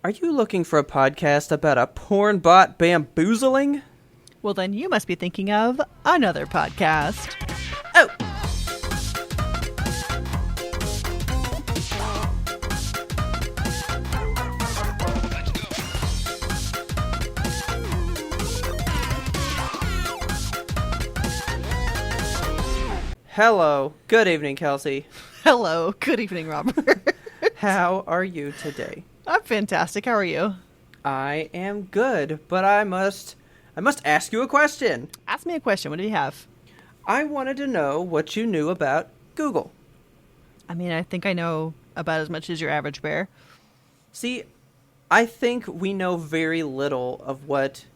Are you looking for a podcast about a porn bot bamboozling? Well, then you must be thinking of another podcast. Oh! Hello. Good evening, Kelsey. Hello. Good evening, Robert. How are you today? I'm fantastic. How are you? I am good, but I must ask you a question. Ask me a question. What do you have? I wanted to know what you knew about Google. I mean, I think I know about as much as your average bear. See, I think we know very little of what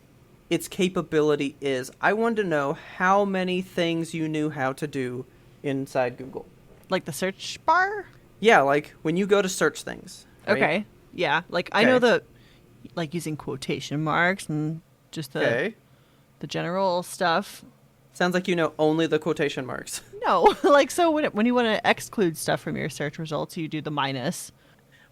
its capability is. I wanted to know how many things you knew how to do inside Google. Like the search bar? Yeah, like when you go to search things. Right? Okay. Yeah. Like I know like using quotation marks and just the general stuff. Sounds like you know only the quotation marks. No. Like, so when you want to exclude stuff from your search results, you do the minus.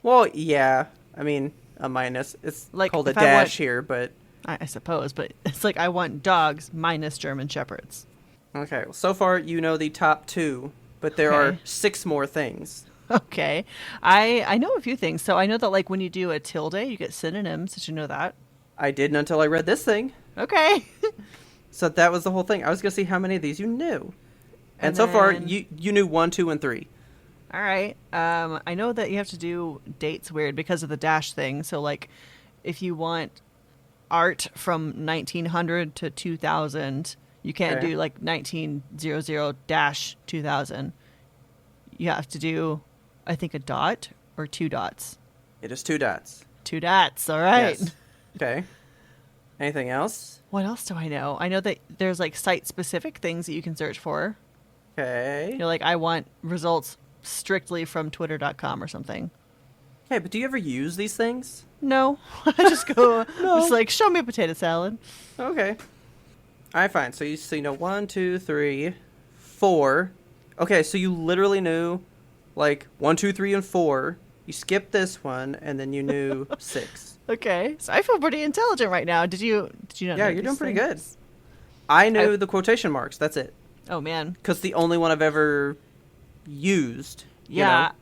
Well, yeah. I mean, a minus. It's like called a dash here, but... I suppose, but it's like I want dogs minus German Shepherds. Okay, well, so far you know the top two, but there are 6 more things. Okay. I know a few things. So I know that like when you do a tilde, you get synonyms. Did you know that? I didn't until I read this thing. Okay. So that was the whole thing. I was going to see how many of these you knew. And so far, you knew 1, 2, and 3. All right. I know that you have to do dates weird because of the dash thing. So like if you want art from 1900 to 2000, you can't do like 1900-2000. You have to do, I think, a dot or 2 dots. It is 2 dots. 2 dots. All right. Yes. Okay. Anything else? What else do I know? I know that there's like site-specific things that you can search for. Okay. You're like, I want results strictly from twitter.com or something. Okay, but do you ever use these things? No. I just go, just like, show me a potato salad. Okay. All right, fine. So you know 1, 2, 3, 4. Okay, so you literally knew like 1, 2, 3, and 4. You skipped this one, and then you knew 6. Okay. So I feel pretty intelligent right now. Did you not know you're doing pretty things? good. I knew the quotation marks. That's it. Oh, man. Because the only one I've ever used. Yeah.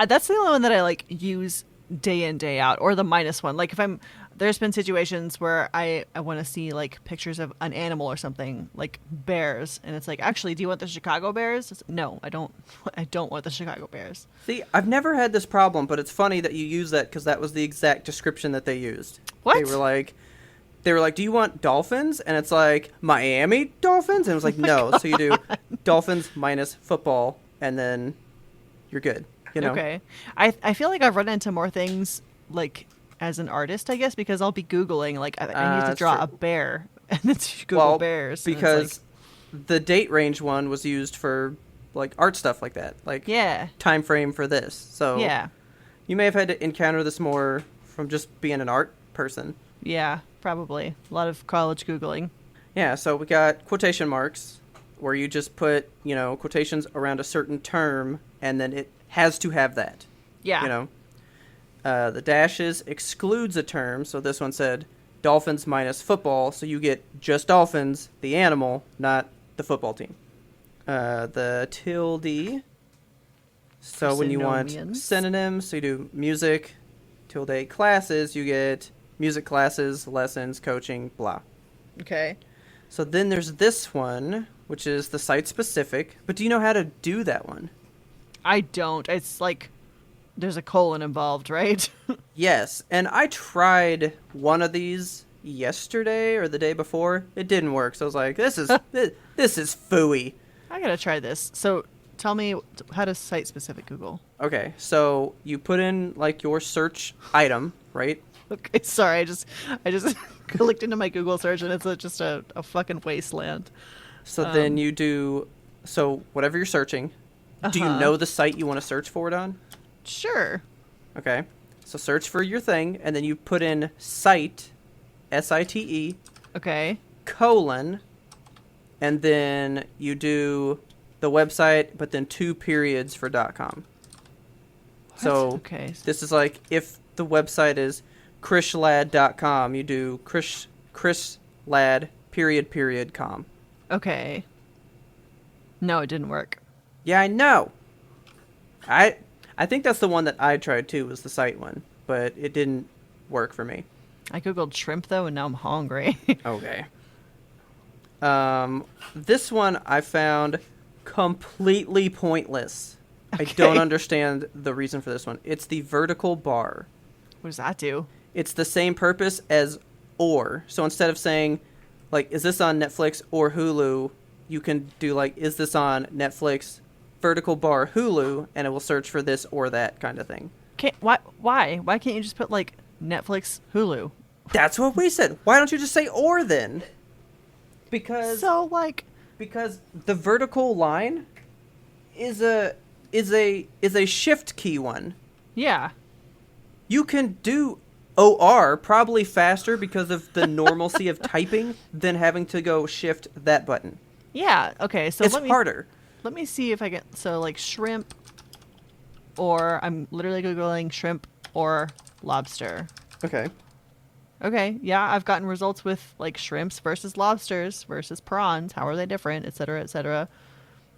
That's the only one that I like use day in, day out, or the minus one. Like if there's been situations where I want to see like pictures of an animal or something, like bears, and it's like, actually, do you want the Chicago Bears? No, I don't want the Chicago Bears. See, I've never had this problem, but it's funny that you use that because that was the exact description that they used. What? They were like, do you want dolphins? And it's like, Miami Dolphins? And it was like, no. God. So you do dolphins minus football, and then you're good. You know? Okay. I feel like I've run into more things like as an artist, I guess, because I'll be Googling, like, I need to draw a bear, and then Google bears. Because the date range one was used for, like, art stuff like that. Like, time frame for this. So, you may have had to encounter this more from just being an art person. Yeah, probably. A lot of college Googling. Yeah, so we got quotation marks, where you just put, quotations around a certain term, and then it has to have that. Yeah. The dashes excludes a term, so this one said dolphins minus football, so you get just dolphins, the animal, not the football team. The tilde, so when you want synonyms, so you do music, tilde classes, you get music classes, lessons, coaching, blah. Okay. So then there's this one, which is the site-specific, but do you know how to do that one? I don't. It's like there's a colon involved, right? Yes, and I tried one of these yesterday or the day before. It didn't work, so I was like, this is phooey. I gotta try this. So tell me, how does site-specific Google? Okay, so you put in like your search item, right? Okay, sorry, I just clicked into my Google search and it's just a fucking wasteland. So then you do, whatever you're searching, do you know the site you want to search for it on? Sure. Okay. So search for your thing, and then you put in site, S-I-T-E. Okay. Colon, and then you do the website, but then 2 periods for .com. What? So this is like if the website is chrislad.com, you do chrislad _com. Okay. No, it didn't work. Yeah, I know. I think that's the one that I tried too, was the site one, but it didn't work for me. I googled shrimp though, and now I'm hungry. Okay. This one I found completely pointless. Okay. I don't understand the reason for this one. It's the vertical bar. What does that do? It's the same purpose as or. So instead of saying, like, is this on Netflix or Hulu, you can do, like, is this on Netflix, vertical bar Hulu, and it will search for this or that kind of thing. Why? Why can't you just put, like, Netflix, Hulu? That's what we said. Why don't you just say or then? Because the vertical line is a shift key one. Yeah. You can do OR probably faster because of the normalcy of typing than having to go shift that button. Yeah. Okay. So it's harder. Let me see if I get like shrimp, or I'm literally googling shrimp or lobster. Okay. Okay. Yeah, I've gotten results with like shrimps versus lobsters versus prawns. How are they different, etc., etc.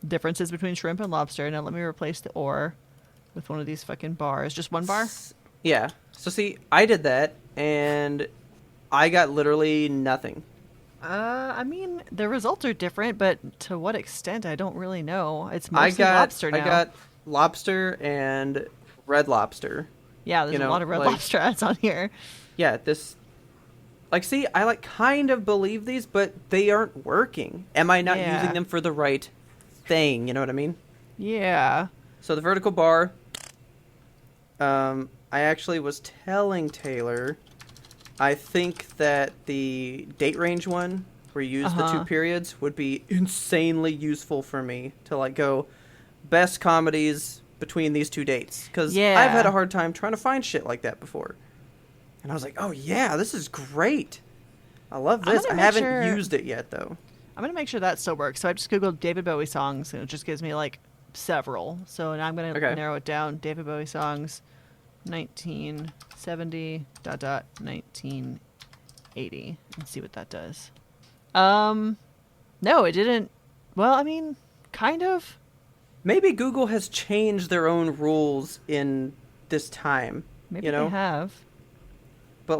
Differences between shrimp and lobster. Now let me replace the or with one of these fucking bars. Just one bar? Yeah. So see, I did that and I got literally nothing. I mean, the results are different, but to what extent, I don't really know. It's mostly lobster now. I got lobster and red lobster. Yeah, there's a lot of red lobster ads on here. Yeah, see, I kind of believe these, but they aren't working. Am I not using them for the right thing? You know what I mean? Yeah. So the vertical bar, I actually was telling Taylor, I think that the date range one, where you use the 2 periods, would be insanely useful for me to go best comedies between these 2 dates. Because I've had a hard time trying to find shit like that before. And I was like, oh yeah, this is great. I love this. I haven't used it yet, though. I'm going to make sure that still works. So I just Googled David Bowie songs, and it just gives me, several. So now I'm going to narrow it down. David Bowie songs, 1970, 1980, and see what that does. No, it didn't. Well, I mean, kind of. Maybe Google has changed their own rules in this time. Maybe they have. But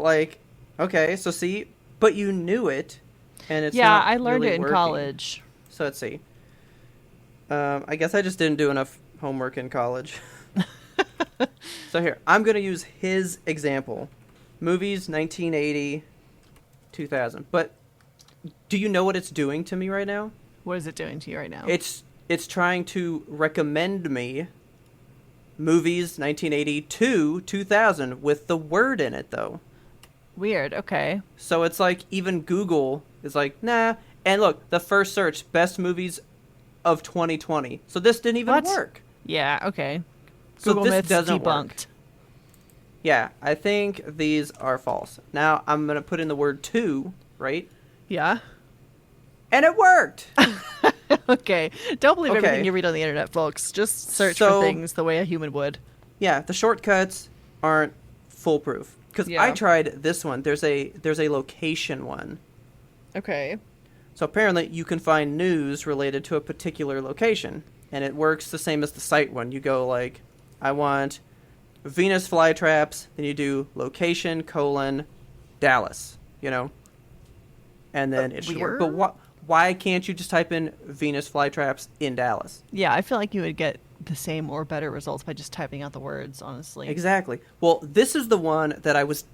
okay, so see, but you knew it, and it's not I learned really it in working. college. So let's see. I guess I just didn't do enough homework in college. So here, I'm going to use his example. Movies, 1980, 2000. But do you know what it's doing to me right now? What is it doing to you right now? It's trying to recommend me movies 1980 to 2000 with the word in it, though. Weird, okay. So it's even Google is nah. And look, the first search, best movies of 2020. So this didn't even work. Yeah, okay. So Google this myths doesn't debunked. Work. Yeah, I think these are false. Now I'm going to put in the word to, right? Yeah. And it worked! Okay. Don't believe everything you read on the internet, folks. Just search for things the way a human would. Yeah, the shortcuts aren't foolproof. Because I tried this one. There's a location one. Okay. So apparently you can find news related to a particular location. And it works the same as the site one. You go I want Venus flytraps. Then you do location, Dallas. And then it should work. But why can't you just type in Venus flytraps in Dallas? Yeah, I feel like you would get the same or better results by just typing out the words, honestly. Exactly. Well, this is the one that I was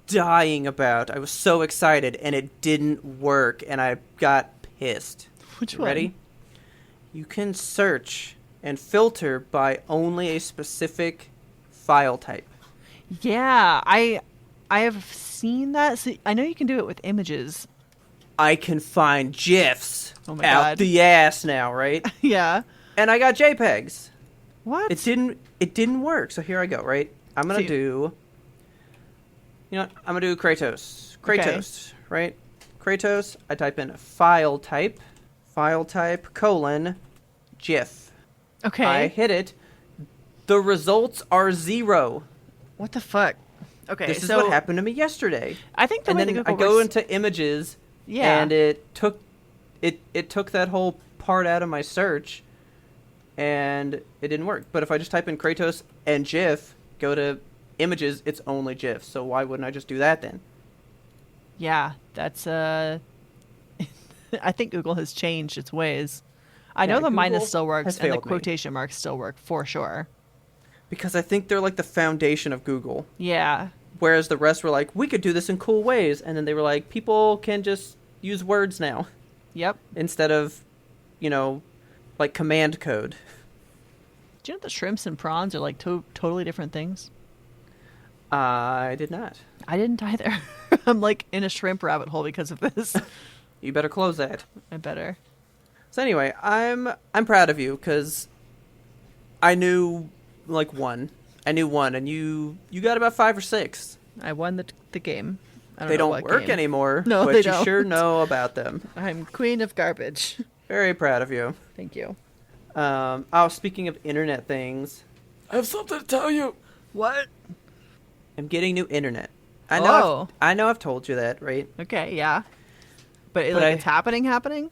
dying about. I was so excited, and it didn't work, and I got pissed. Which one? Ready? You can search and filter by only a specific file type. Yeah, I have seen that. So I know you can do it with images. I can find GIFs out God. The ass now, right? Yeah. And I got JPEGs. What? It didn't work. So here I go, right? I'm going to do I'm going to do Kratos. Kratos, right? Kratos, I type in file type, GIF. Okay. I hit it. The results are 0. What the fuck? Okay, This is so what happened to me yesterday. I think the And way then that I Google go works- into images, Yeah. and it took that whole part out of my search, and it didn't work. But if I just type in Kratos and GIF, go to images, it's only GIF. So why wouldn't I just do that then? Yeah, that's I think Google has changed its ways. I Yeah, know the minus Google still works has and the failed me. quotation marks still work for sure. Because I think they're like the foundation of Google. Yeah. Whereas the rest were like, we could do this in cool ways. And then they were like, people can just use words now Yep. instead of, like command code. Do you know that shrimps and prawns are like totally different things? I did not. I didn't either. I'm like in a shrimp rabbit hole because of this. You better close that. I better. So anyway, I'm proud of you because I knew like one. I knew one, and you got about 5 or 6. I won the game. I They know don't what work game. anymore, No, but they you don't. sure know about them. I'm queen of garbage. Very proud of you. Thank you. Speaking of internet things, I have something to tell you. What? I'm getting new internet. I Oh. know I've told you that, right? Okay, yeah. But, But it's happening?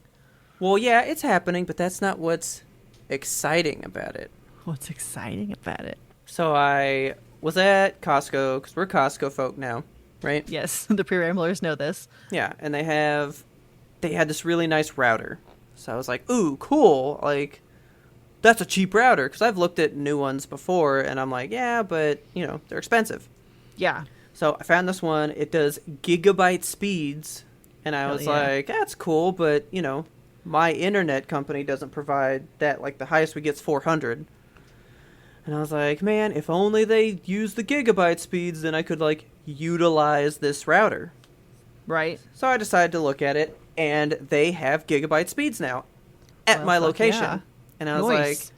Well, yeah, it's happening, but that's not what's exciting about it. What's exciting about it? So I was at Costco, because we're Costco folk now, right? Yes, the pre-ramblers know this. Yeah, and they had this really nice router. So I was like, ooh, cool, like, that's a cheap router, because I've looked at new ones before, and I'm like, yeah, but, they're expensive. Yeah. So I found this one, it does gigabyte speeds, and I Hell was yeah. like, that's cool, but, my internet company doesn't provide that, like, the highest we get's 400. And I was like, man, if only they use the gigabyte speeds, then I could, like, utilize this router. Right. So I decided to look at it, and they have gigabyte speeds now at Well, my fuck location. yeah. And I was Nice. like,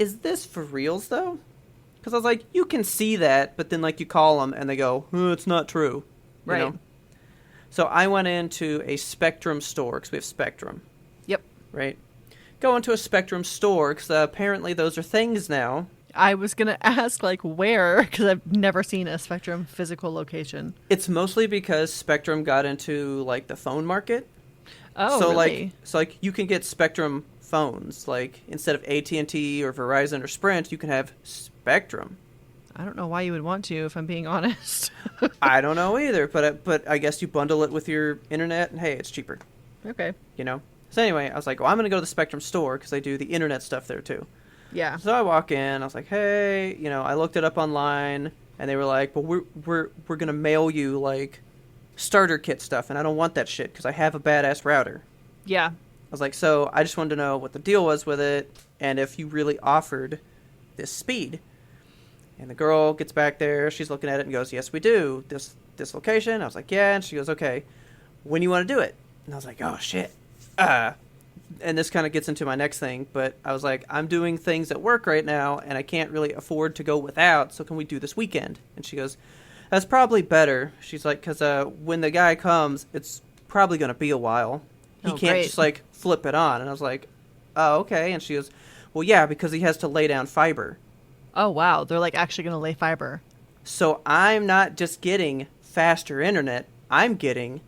is this for reals, though? Because I was like, you can see that, but then, like, you call them, and they go, it's not true. You Right. know? So I went into a Spectrum store, because we have Spectrum, Yep. right? Go into a Spectrum store, because apparently those are things now. I was going to ask, like, where, because I've never seen a Spectrum physical location. It's mostly because Spectrum got into, like, the phone market. Oh, so really? like you can get Spectrum phones, like instead of AT&T or Verizon or Sprint, you can have Spectrum. I don't know why you would want to, if I'm being honest. I don't know either, but I guess you bundle it with your internet, and hey, it's cheaper, Okay. So anyway, I was like, well, I'm gonna go to the Spectrum store because they do the internet stuff there too. Yeah. So I walk in, I was like, hey, I looked it up online, and they were like, but we're gonna mail you like starter kit stuff, and I don't want that shit because I have a badass router. Yeah. I was like, so I just wanted to know what the deal was with it, and if you really offered this speed. And the girl gets back there, she's looking at it and goes, yes, we do. This location? I was like, yeah. And she goes, okay, when you want to do it? And I was like, oh, shit. And this kind of gets into my next thing, but I was like, I'm doing things at work right now, and I can't really afford to go without, so can we do this weekend? And she goes, that's probably better. She's like, because when the guy comes, it's probably going to be a while. He Oh, can't great. just, like, flip it on. And I was like, oh, okay. And she goes, well, yeah, because he has to lay down fiber. Oh, wow. They're, like, actually going to lay fiber. So I'm not just getting faster internet. I'm getting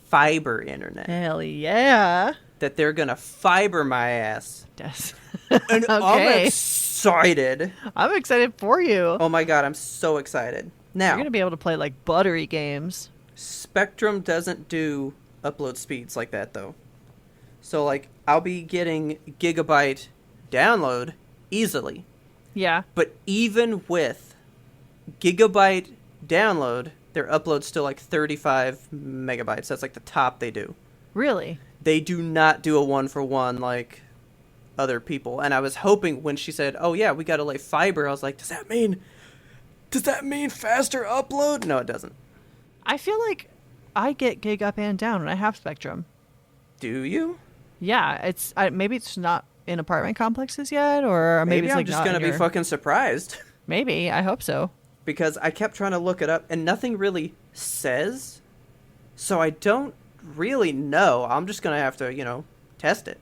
fiber internet. Hell yeah. That they're going to fiber my ass. Yes. And I'm Okay. excited. I'm excited for you. Oh, my God. I'm so excited. Now, You're going to be able to play, like, buttery games. Spectrum doesn't do upload speeds like that, though. So, like, I'll be getting gigabyte download easily. Yeah. But even with gigabyte download, their upload's still like 35 megabytes. That's like the top they do. Really? They do not do a one-for-one like other people. And I was hoping when she said, oh yeah, we got to lay fiber, I was like, does that mean faster upload? No, it doesn't. I feel like I get gig up and down when I have Spectrum. Do you? Yeah, maybe it's not in apartment complexes yet, or maybe it's I'm like just not going to in be your- fucking surprised. Maybe, I hope so. Because I kept trying to look it up and nothing really says. So I don't really know. I'm just going to have to, test it.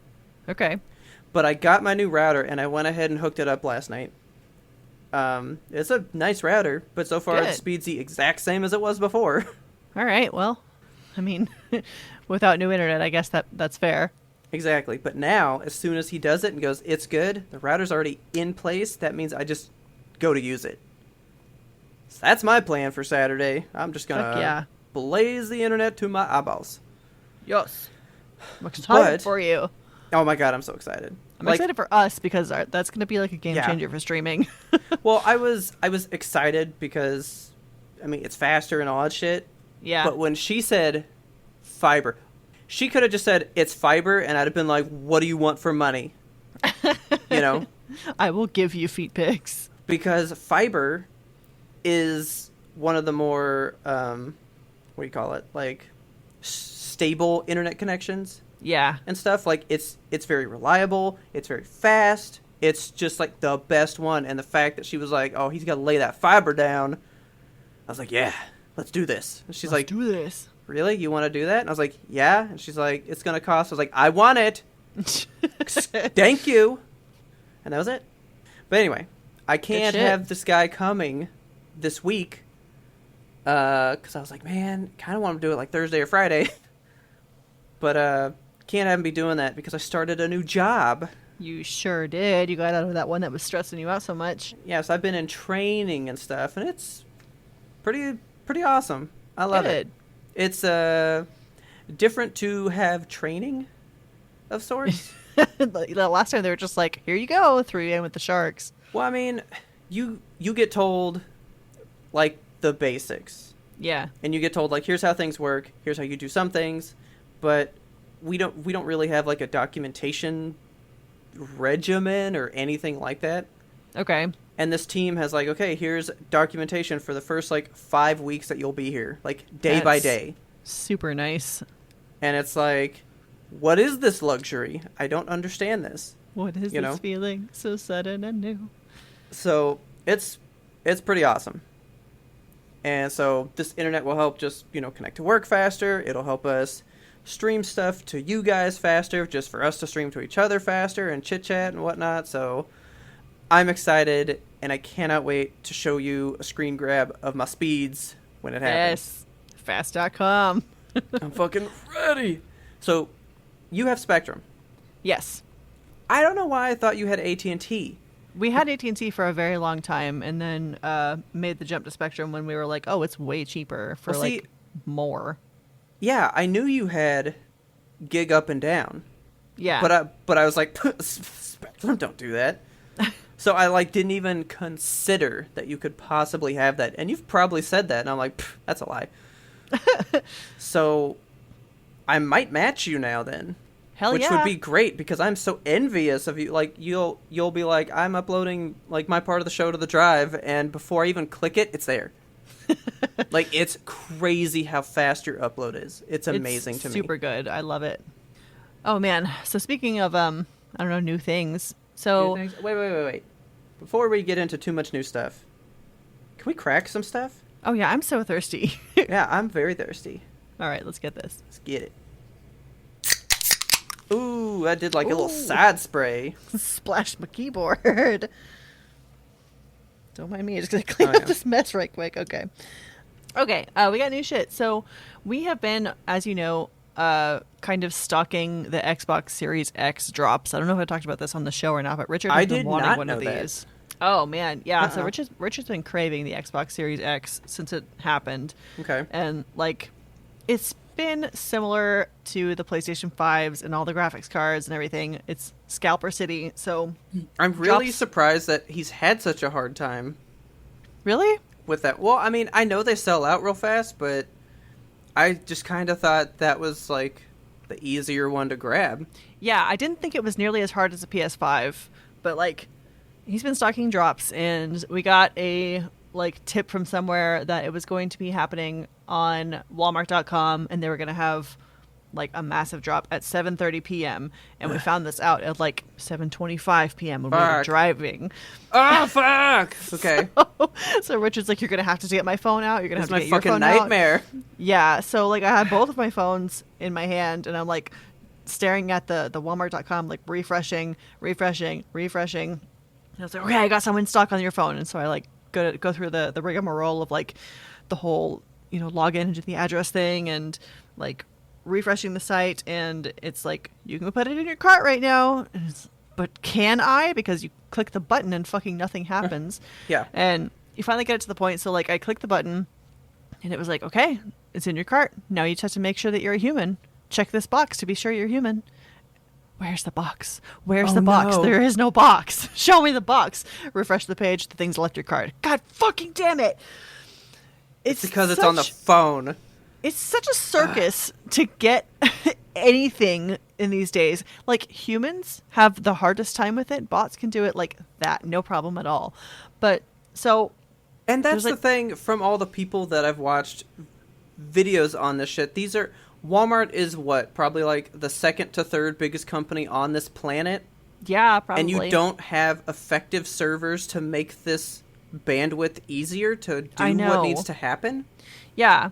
Okay. But I got my new router and I went ahead and hooked it up last night. It's a nice router, but so far the Good. speed's the exact same as it was before. All right. Well, I mean, without new internet, I guess that's fair. Exactly. But now, as soon as he does it and goes, it's good, the router's already in place. That means I just go to use it. So that's my plan for Saturday. I'm just going to blaze the internet to my eyeballs. Yes. I'm excited But- for you. Oh my god, I'm so excited. I'm excited for us because that's going to be like a game Yeah. changer for streaming. Well, I was excited because, I mean, it's faster and all that shit. Yeah. But when she said fiber, she could have just said it's fiber, and I'd have been like, what do you want for money? You know? I will give you feet pics. Because fiber is one of the more, what do you call it? Like, stable internet connections Yeah. and stuff. Like, it's very reliable. It's very fast. It's just, like, the best one. And the fact that she was like, oh, he's got to lay that fiber down. I was like, yeah, let's do this. And she's like, do this. really? You want to do that? And I was like, yeah. And she's like, it's going to cost. I was like, I want it. Thank you. And that was it. But anyway, I can't shit. have this guy coming this week. Because I was like, man, kind of want him to do it like Thursday or Friday. But can't have him be doing that because I started a new job. You sure did. You got out of that one that was stressing you out so much. Yes, I've been in training and stuff, and it's pretty awesome. I love it. It's different to have training of sorts. The last time they were just like, here you go, threw you in with the sharks. Well, I mean, you get told like the basics, Yeah. and you get told like here's how things work, here's how you do some things, but we don't really have like a documentation regimen or anything like that. Okay. And this team has like, okay, here's documentation for the first like 5 weeks that you'll be here, like day by That's day. Super nice. And it's like, what is this luxury? I don't understand this. What is You this know? feeling so sudden and new? So it's pretty awesome. And so this internet will help just, connect to work faster. It'll help us stream stuff to you guys faster, just for us to stream to each other faster and chit chat and whatnot. So I'm excited, and I cannot wait to show you a screen grab of my speeds when it happens. Yes. Fast.com. I'm fucking ready. So you have Spectrum. Yes. I don't know why I thought you had AT&T. We had AT&T for a very long time and then made the jump to Spectrum when we were like, oh, it's way cheaper for Well, see- more. Yeah, I knew you had gig up and down. Yeah. But I was like, Spectrum don't do that. So I didn't even consider that you could possibly have that. And you've probably said that, and I'm like, that's a lie. So I might match you now then. Hell which yeah. would be great because I'm so envious of you. Like you'll be like, I'm uploading like my part of the show to the drive, and before I even click it, it's there. Like it's crazy how fast your upload is. It's amazing to me. Super good. I love it. Oh man. So speaking of I don't know, new things. So Wait. Before we get into too much new stuff, can we crack some stuff? oh yeah, I'm so thirsty. Yeah, I'm very thirsty. All right, let's get this. Let's get it. Ooh, I did like a little Ooh. side spray. Splash my keyboard. Don't mind me. I'm just gonna clean Oh, up yeah. this mess right quick. Okay. Okay. We got new shit. So we have been, as you know, kind of stalking the Xbox Series X drops. I don't know if I talked about this on the show or not, but Richard has I been did wanting not one know of that. these. Oh man, yeah. So Uh-uh. Richard's been craving the Xbox Series X since it happened. Okay. And it's been similar to the PlayStation 5s and all the graphics cards and everything. It's Scalper City. So I'm really drops- surprised that he's had such a hard time really? with that. Well, I mean, I know they sell out real fast, but I just kind of thought that was like the easier one to grab. Yeah, I didn't think it was nearly as hard as a PS5, but he's been stocking drops, and we got a tip from somewhere that it was going to be happening on Walmart.com, and they were going to have a massive drop at 7:30 p.m. And we found this out at 7:25 p.m. when we were Fuck. driving. Oh fuck! Okay, So Richard's like, "You're going to have to get my phone out. You're going to it's have to my get your fucking phone out." nightmare. Yeah, so I had both of my phones in my hand, and I'm staring at the Walmart.com, refreshing, And I was like, okay, I got some in stock on your phone. And so I like go through the rigmarole of like the whole, log in into the address thing and like refreshing the site. And it's like, you can put it in your cart right now. And but can I? Because you click the button and fucking nothing happens. Yeah. And you finally get it to the point. So like I click the button and it was like, okay, it's in your cart. Now you just have to make sure that you're a human. Check this box to be sure you're human. Where's the box? Where's the box? No. There is no box. Show me the box. Refresh the page. The thing's left your card. God fucking damn it. It's because it's on the phone. It's such a circus to get anything in these days. Like, humans have the hardest time with it. Bots can do it like that. No problem at all. But, so... And that's the thing from all the people that I've watched videos on this shit. These are... Walmart is what? Probably like the second to third biggest company on this planet. Yeah, probably. And you don't have effective servers to make this bandwidth easier to do what needs to happen. Yeah.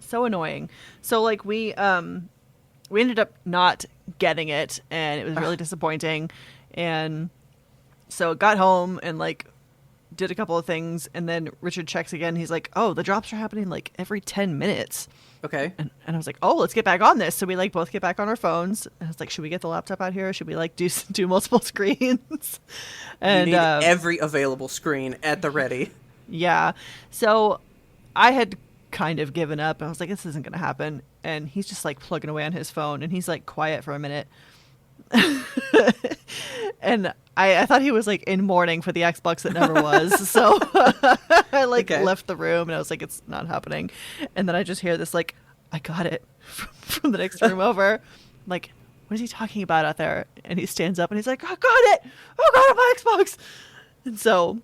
So annoying. So like we ended up not getting it and it was really disappointing. And so got home and like did a couple of things and then Richard checks again. He's like, oh, the drops are happening like every 10 minutes. Okay. And I was like, oh, let's get back on this. So we like both get back on our phones. And I was like, should we get the laptop out here? Or should we like do multiple screens? And you need every available screen at the ready. Yeah. So I had kind of given up. I was like, this isn't going to happen. And he's just like plugging away on his phone and he's like quiet for a minute. And I thought he was like in mourning for the Xbox that never was. So I like left the room and I was like, it's not happening. And then I just hear this like, I got it from the next room over. I'm like, what is he talking about out there? And he stands up and he's like, I got it. Oh God, my Xbox. And so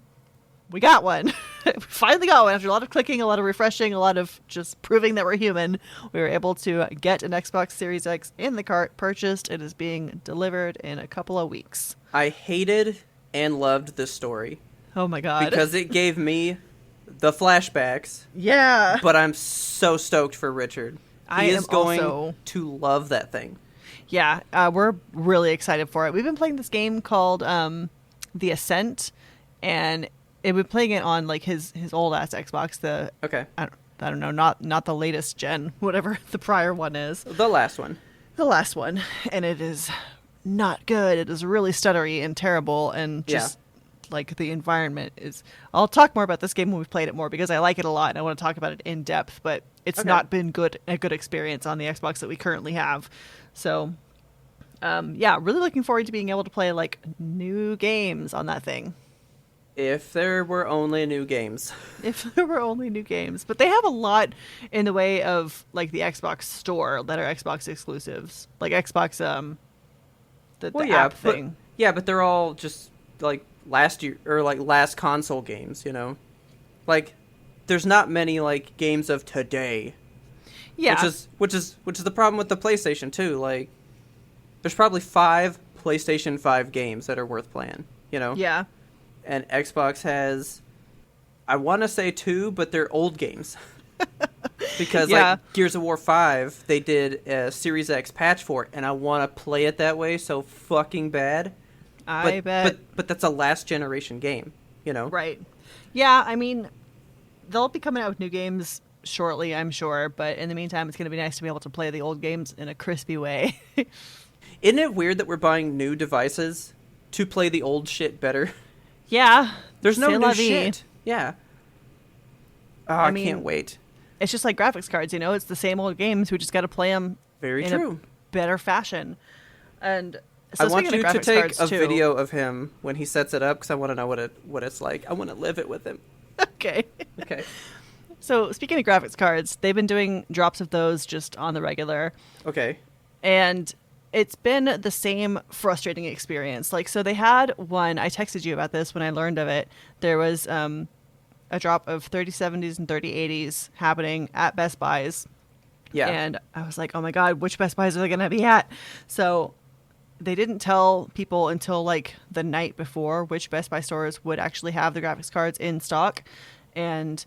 we got one. We finally got one. After a lot of clicking, a lot of refreshing, a lot of just proving that we're human, we were able to get an Xbox Series X in the cart, purchased. It is being delivered in a couple of weeks. I hated and loved this story. Oh my God. Because it gave me the flashbacks. Yeah. But I'm so stoked for Richard. He is going to love that thing. Yeah. We're really excited for it. We've been playing this game called The Ascent, and we've been playing it on like his old ass Xbox. I don't know, not the latest gen, whatever the prior one is. The last one. And it is not good. It is really stuttery and terrible, and just like the environment is. I'll talk more about this game when we've played it more because I like it a lot and I want to talk about it in depth. But it's not been a good experience on the Xbox that we currently have. So, really looking forward to being able to play like new games on that thing. If there were only new games. If there were only new games. But they have a lot in the way of like the Xbox store that are Xbox exclusives. Like Xbox the app thing. But they're all just like last year or like last console games, you know? Like there's not many like games of today. Yeah. Which is the problem with the PlayStation too. Like there's probably 5 PlayStation 5 games that are worth playing, you know? Yeah. And Xbox has, I want to say 2, but they're old games. Because like Gears of War 5, they did a Series X patch for it, and I want to play it that way so fucking bad. I bet. But that's a last generation game, you know? Right. Yeah, I mean, they'll be coming out with new games shortly, I'm sure. But in the meantime, it's going to be nice to be able to play the old games in a crispy way. Isn't it weird that we're buying new devices to play the old shit better? Yeah. There's no new shit. Yeah. Oh, I can't wait. It's just like graphics cards, you know? It's the same old games. We just got to play them in a better fashion. And so I want you to take a video of him when he sets it up because I want to know what it's like. I want to live it with him. Okay. So speaking of graphics cards, they've been doing drops of those just on the regular. Okay. And it's been the same frustrating experience. Like, so they had one, I texted you about this when I learned of it. There was a drop of 3070s and 3080s happening at Best Buys. Yeah. And I was like, oh my God, which Best Buys are they going to be at? So they didn't tell people until like the night before which Best Buy stores would actually have the graphics cards in stock. And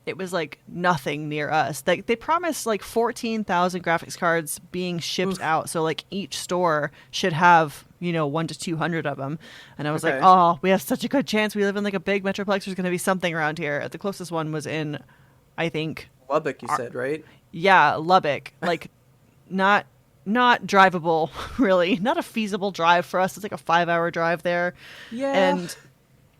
it was like nothing near us. They promised like 14,000 graphics cards being shipped out. So like each store should have 1 to 200 of them. And I was Okay. like, oh, we have such a good chance. We live in like a big metroplex. There's going to be something around here. The closest one was in, I think, Lubbock, you said, right? yeah, Lubbock. Like, not drivable, really. Not a feasible drive for us. It's like a 5-hour drive there. Yeah. And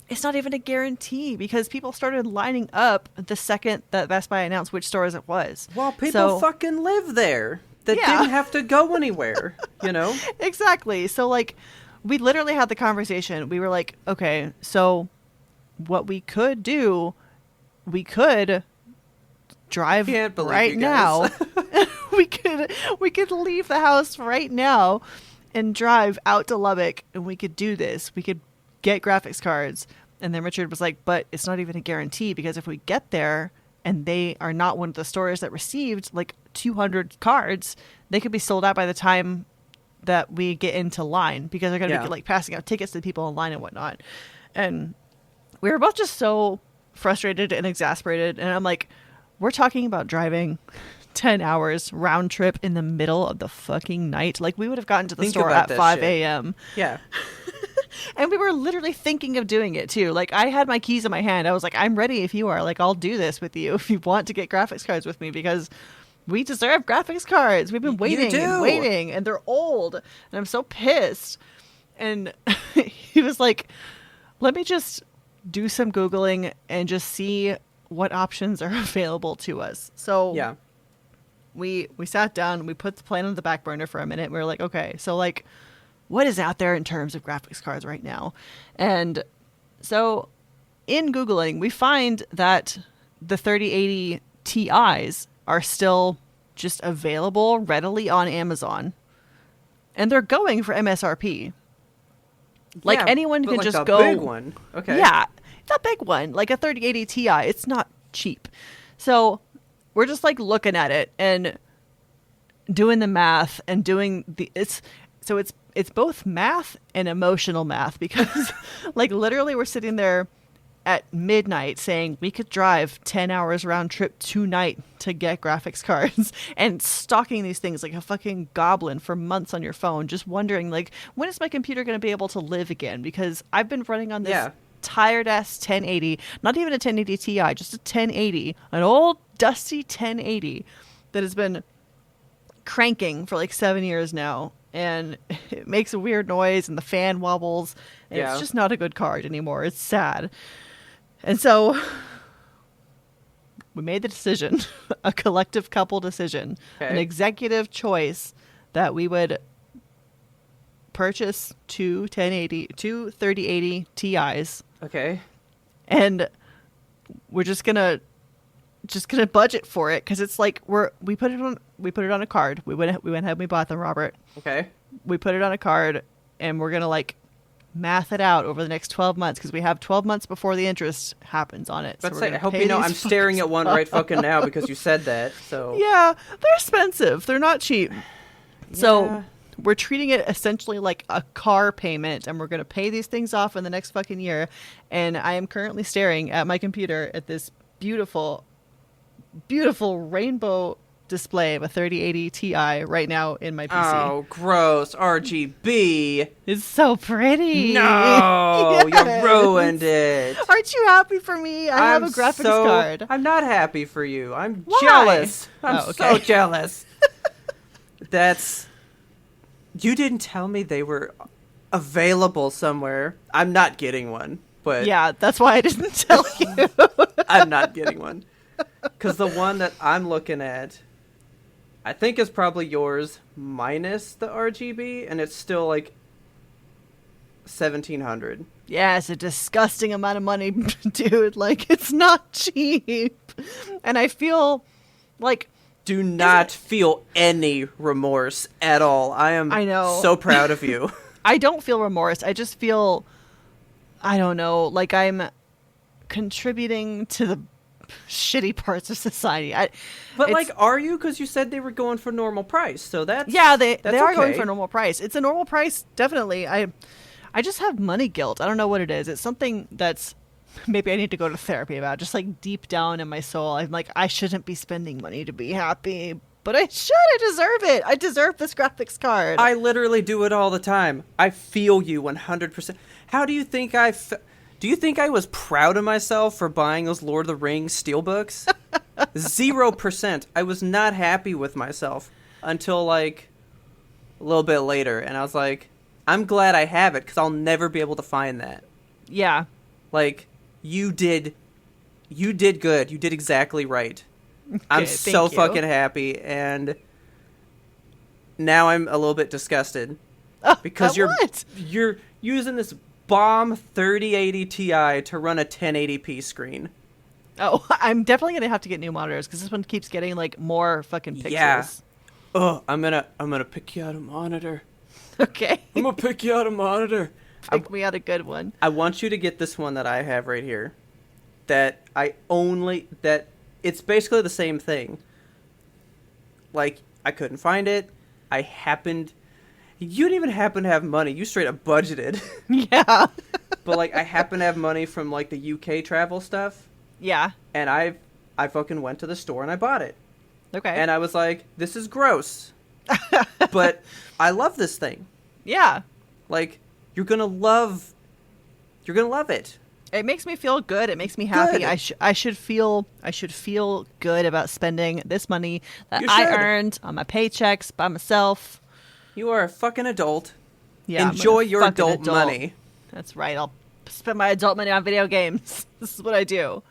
it's not even a guarantee because people started lining up the second that Best Buy announced which stores it was. Well, people fucking live there that didn't have to go anywhere, Exactly. So, like, we literally had the conversation. We were like, okay, so what we could do, we could drive Can't believe right you guys. now. we could leave the house right now and drive out to Lubbock, and we could do this. We could get graphics cards. And then Richard was like, but it's not even a guarantee because if we get there and they are not one of the stores that received like 200 cards, they could be sold out by the time that we get into line because they're going to be like passing out tickets to people in line and whatnot. And we were both just so frustrated and exasperated. And I'm like, we're talking about driving 10 hours round trip in the middle of the fucking night. Like, we would have gotten to the store at 5 a.m. Yeah. And we were literally thinking of doing it too. Like, I had my keys in my hand. I was like, I'm ready if you are. Like, I'll do this with you if you want to get graphics cards with me because we deserve graphics cards. We've been waiting and waiting and they're old. And I'm so pissed. And he was like, let me just do some Googling and just see what options are available to us. So Yeah. we sat down, we put the plan on the back burner for a minute. We were like, okay, so like, what is out there in terms of graphics cards right now? And so in Googling, we find that the 3080 Ti's are still just available readily on Amazon. And they're going for MSRP. Like, anyone can like just a go. Big one. Okay. Yeah, the big one, like a 3080 Ti. It's not cheap. So we're just like looking at it and doing the math and doing it's both math and emotional math because like literally we're sitting there at midnight saying we could drive 10 hours round trip tonight to get graphics cards and stalking these things like a fucking goblin for months on your phone, just wondering like, when is my computer going to be able to live again? Because I've been running on this tired ass 1080, not even a 1080 Ti, just a 1080, an old dusty 1080 that has been cranking for like 7 years now. And it makes a weird noise and the fan wobbles and it's just not a good card anymore. It's sad. And so we made the decision, a collective couple decision, an executive choice that we would purchase two 3080 Ti's. Okay. And we're just gonna budget for it because it's like we put it on a card. We went ahead and we bought them, Robert. Okay. We put it on a card and we're gonna like math it out over the next 12 months because we have 12 months before the interest happens on it. So I hope you know I'm staring at one right fucking now because you said that. So yeah, they're expensive. They're not cheap. Yeah. So we're treating it essentially like a car payment and we're going to pay these things off in the next fucking year. And I am currently staring at my computer at this beautiful, beautiful rainbow display of a 3080 Ti right now in my PC. Oh, gross. RGB. It's so pretty. No, you ruined it. Aren't you happy for me? I have a graphics card. I'm not happy for you. I'm Why? jealous. I'm so jealous. You didn't tell me they were available somewhere. I'm not getting one. But yeah, that's why I didn't tell you. I'm not getting one. Because the one that I'm looking at, I think is probably yours minus the RGB, and it's still like $1,700. Yeah, it's a disgusting amount of money, dude. Like, it's not cheap. And I feel like... Do not feel any remorse at all. I know. So proud of you. I don't feel remorse. I just feel, I don't know, like I'm contributing to the shitty parts of society. But like, are you? Because you said they were going for normal price, so that's they are okay. going for normal price. It's a normal price, definitely. I just have money guilt. I don't know what it is. It's something that's maybe I need to go to therapy about. Just like deep down in my soul, I'm like, I shouldn't be spending money to be happy, but I should. I deserve it. I deserve this graphics card. I literally do it all the time. I feel you 100%. How do you think do you think I was proud of myself for buying those Lord of the Rings steelbooks? 0%. I was not happy with myself until like a little bit later, and I was like, I'm glad I have it because I'll never be able to find that. Yeah. Like, you did good. You did exactly right. Okay, I'm so fucking happy, and now I'm a little bit disgusted because you're using this bomb 3080 Ti to run a 1080p screen. Oh, I'm definitely gonna have to get new monitors because this one keeps getting like more fucking pixels. Yeah. Oh, I'm gonna pick you out a monitor. Okay. I'm gonna pick you out a monitor. Pick me out a good one. I want you to get this one that I have right here. That it's basically the same thing. Like, I couldn't find it. You didn't even happen to have money. You straight up budgeted. Yeah. But like, I happen to have money from like the UK travel stuff. Yeah. And I fucking went to the store and I bought it. Okay. And I was like, this is gross. But I love this thing. Yeah. Like, you're gonna love it. It makes me feel good. It makes me happy. Good. I should feel good about spending this money that You I should. earned on my paychecks by myself. You are a fucking adult. Yeah. Enjoy I'm a your fucking adult money. That's right. I'll spend my adult money on video games. This is what I do.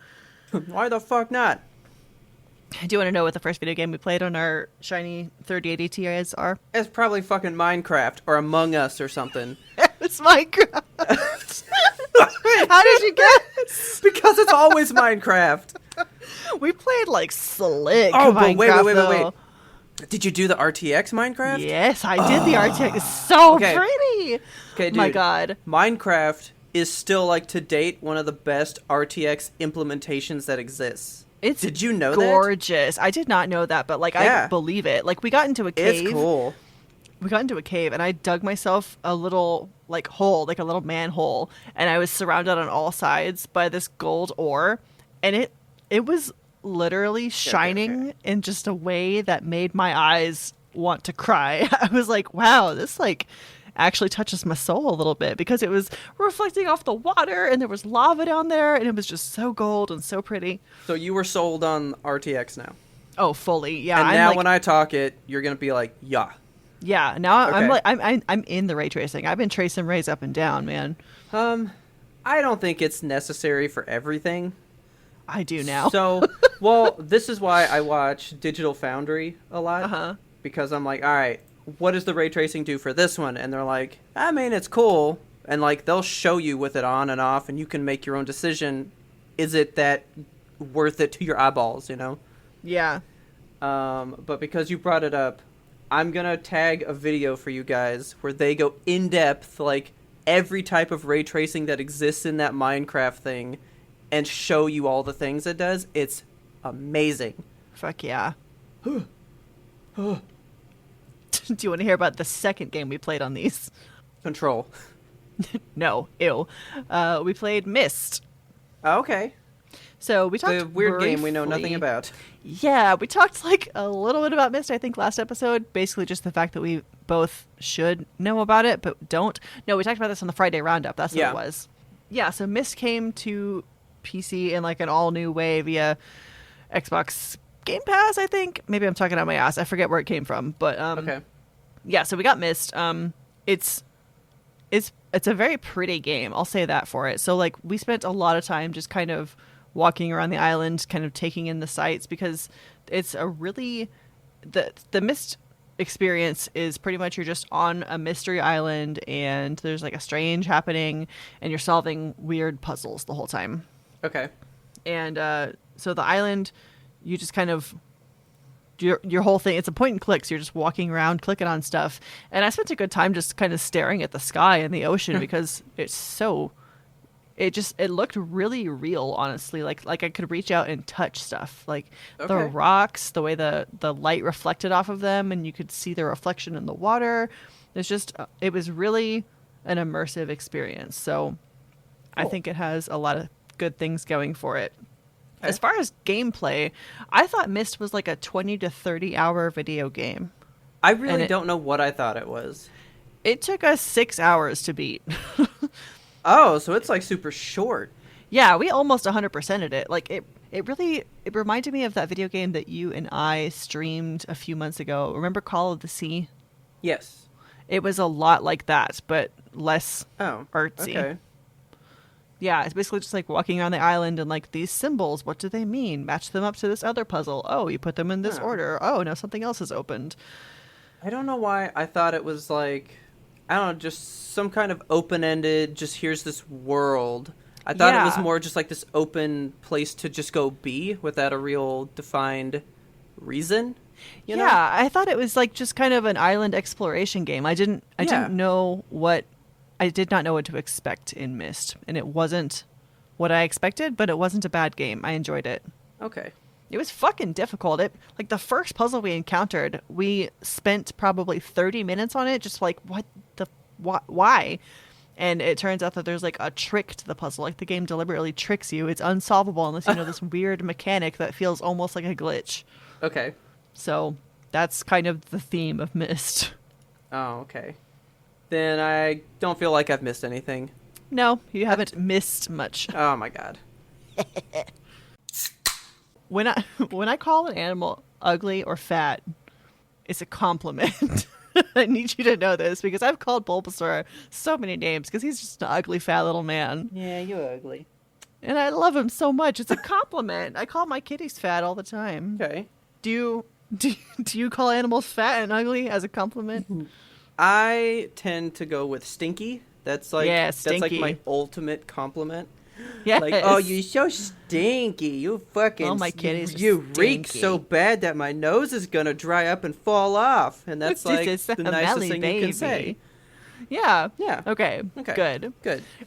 Why the fuck not? Do you want to know what the first video game we played on our shiny 3080 Ti's are? It's probably fucking Minecraft or Among Us or something. It's Minecraft. How did you guess? Because it's always Minecraft. We played like slick. Oh, but Minecraft, wait. though. Did you do the RTX Minecraft? Yes, I did the RTX. It's so Okay. pretty. Okay, dude. My God. Minecraft is still, like, to date, one of the best RTX implementations that exists. Did you know that? Gorgeous. I did not know that, but like Yeah. I believe it. Like we got into a cave. It's cool. We got into a cave and I dug myself a little like hole, like a little manhole, and I was surrounded on all sides by this gold ore, and it was literally shining in just a way that made my eyes want to cry. I was like, wow, this like actually touches my soul a little bit because it was reflecting off the water and there was lava down there and it was just so gold and so pretty. So you were sold on RTX now. Oh, fully. Yeah. And I'm now like, when I talk it, you're going to be like, yeah. yeah, now I'm Okay. like I'm in the ray tracing. I've been tracing rays up and down, man. I don't think it's necessary for everything. I do now. So, well, this is why I watch Digital Foundry a lot. Uh-huh. Because I'm like, all right, what does the ray tracing do for this one? And they're like, I mean, it's cool. And like, they'll show you with it on and off, and you can make your own decision. Is it that worth it to your eyeballs, you know? Yeah. But because you brought it up, I'm going to tag a video for you guys where they go in depth, like every type of ray tracing that exists in that Minecraft thing, and show you all the things it does. It's amazing. Fuck yeah. Do you want to hear about the second game we played on these? Control. No. Ew. We played Myst. Oh, okay. So we talked The weird game we know nothing briefly- about. Yeah, we talked like a little bit about Myst, I think, last episode. Basically just the fact that we both should know about it, but don't. No, we talked about this on the Friday Roundup. That's what Yeah. it was. Yeah, so Myst came to PC in like an all-new way via Xbox Game Pass, I think. Maybe I'm talking out my ass. I forget where it came from. But Okay. yeah, so we got Myst. It's a very pretty game. I'll say that for it. So like we spent a lot of time just kind of walking around the island, kind of taking in the sights, because it's a really the Myst experience is pretty much you're just on a mystery island and there's like a strange happening and you're solving weird puzzles the whole time. Okay. And so the island, you just kind of your whole thing, it's a point and click, so you're just walking around clicking on stuff. And I spent a good time just kind of staring at the sky and the ocean because it looked really real, honestly. Like I could reach out and touch stuff, like the Okay. rocks, the way the light reflected off of them, and you could see the reflection in the water. It was really an immersive experience. So I Cool. think it has a lot of good things going for it. As far as gameplay, I thought Myst was like a 20 to 30 hour video game. I really don't know what I thought it was. It took us 6 hours to beat. Oh, so it's like super short. Yeah, we almost 100%ed it. Like it reminded me of that video game that you and I streamed a few months ago. Remember Call of the Sea? Yes. It was a lot like that, but less artsy. Okay. Yeah, it's basically just like walking around the island and like these symbols, what do they mean? Match them up to this other puzzle. Oh, you put them in this order. Oh, now something else is opened. I don't know why I thought it was like, I don't know, just some kind of open-ended, just here's this world. I thought it was more just like this open place to just go be without a real defined reason. You know? I thought it was like just kind of an island exploration game. I did not know what to expect in Myst, and it wasn't what I expected, but it wasn't a bad game. I enjoyed it. Okay. It was fucking difficult. Like the first puzzle we encountered, we spent probably 30 minutes on it, just like why? And it turns out that there's like a trick to the puzzle. Like the game deliberately tricks you. It's unsolvable unless you know this weird mechanic that feels almost like a glitch. Okay. So that's kind of the theme of Myst. Oh, okay. Then I don't feel like I've missed anything. No, you haven't missed much. Oh my god. When I call an animal ugly or fat, it's a compliment. I need you to know this because I've called Bulbasaur so many names because he's just an ugly fat little man. Yeah, you're ugly. And I love him so much. It's a compliment. I call my kitties fat all the time. Okay. Do you call animals fat and ugly as a compliment? I tend to go with stinky. That's like Stinky. That's like my ultimate compliment. Yeah. Like, oh, you're so stinky. You fucking. Oh, my kitties are You reek stinky. so bad that my nose is gonna dry up and fall off, and that's like the nicest thing you can say. Yeah. Yeah. Okay. Good.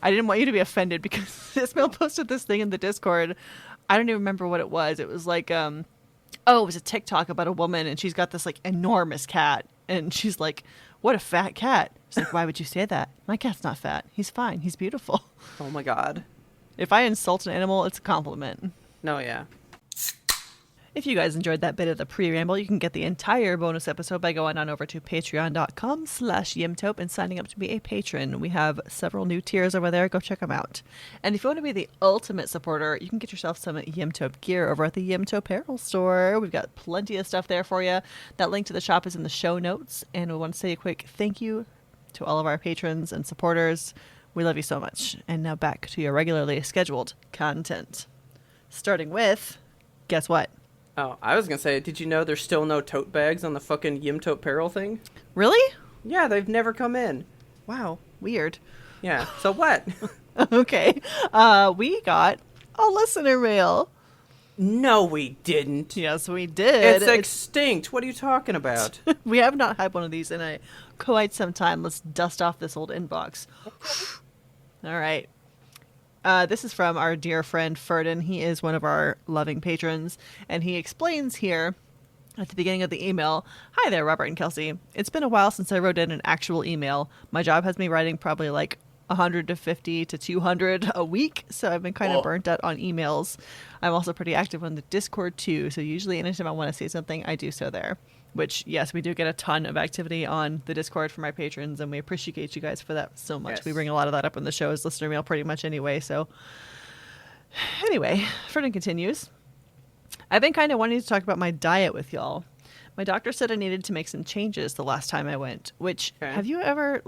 I didn't want you to be offended because Ismail posted this thing in the Discord. I don't even remember what it was. It was like, it was a TikTok about a woman, and she's got this like enormous cat, and she's like, "What a fat cat!" She's like, "Why would you say that? My cat's not fat. He's fine. He's beautiful." Oh my god. If I insult an animal, it's a compliment. No, yeah. If you guys enjoyed that bit of the pre-ramble, you can get the entire bonus episode by going on over to patreon.com/yimtope and signing up to be a patron. We have several new tiers over there. Go check them out. And if you want to be the ultimate supporter, you can get yourself some Yimtope gear over at the Yimtope Apparel store. We've got plenty of stuff there for you. That link to the shop is in the show notes. And we want to say a quick thank you to all of our patrons and supporters. We love you so much. And now back to your regularly scheduled content. Starting with, guess what? Oh, I was gonna say, did you know there's still no tote bags on the fucking Yimtope Peril thing? Really? Yeah, they've never come in. Wow. Weird. Yeah. So what? Okay. We got a listener mail. No, we didn't. Yes, we did. It's extinct. What are you talking about? We have not had one of these in quite some time. Let's dust off this old inbox. All right. This is from our dear friend Burton. He is one of our loving patrons, and he explains here at the beginning of the email, "Hi there, Robert and Kelsey. It's been a while since I wrote in an actual email. My job has me writing probably like 150 to 200 a week, so I've been kind of burnt out on emails. I'm also pretty active on the Discord too, so usually anytime I want to say something, I do so there." Which, yes, we do get a ton of activity on the Discord for my patrons, and we appreciate you guys for that so much. Yes. We bring a lot of that up in the show as listener mail pretty much anyway, so... Anyway, Ferdinand continues. "I've been kind of wanting to talk about my diet with y'all. My doctor said I needed to make some changes the last time I went, which, Okay. have you ever,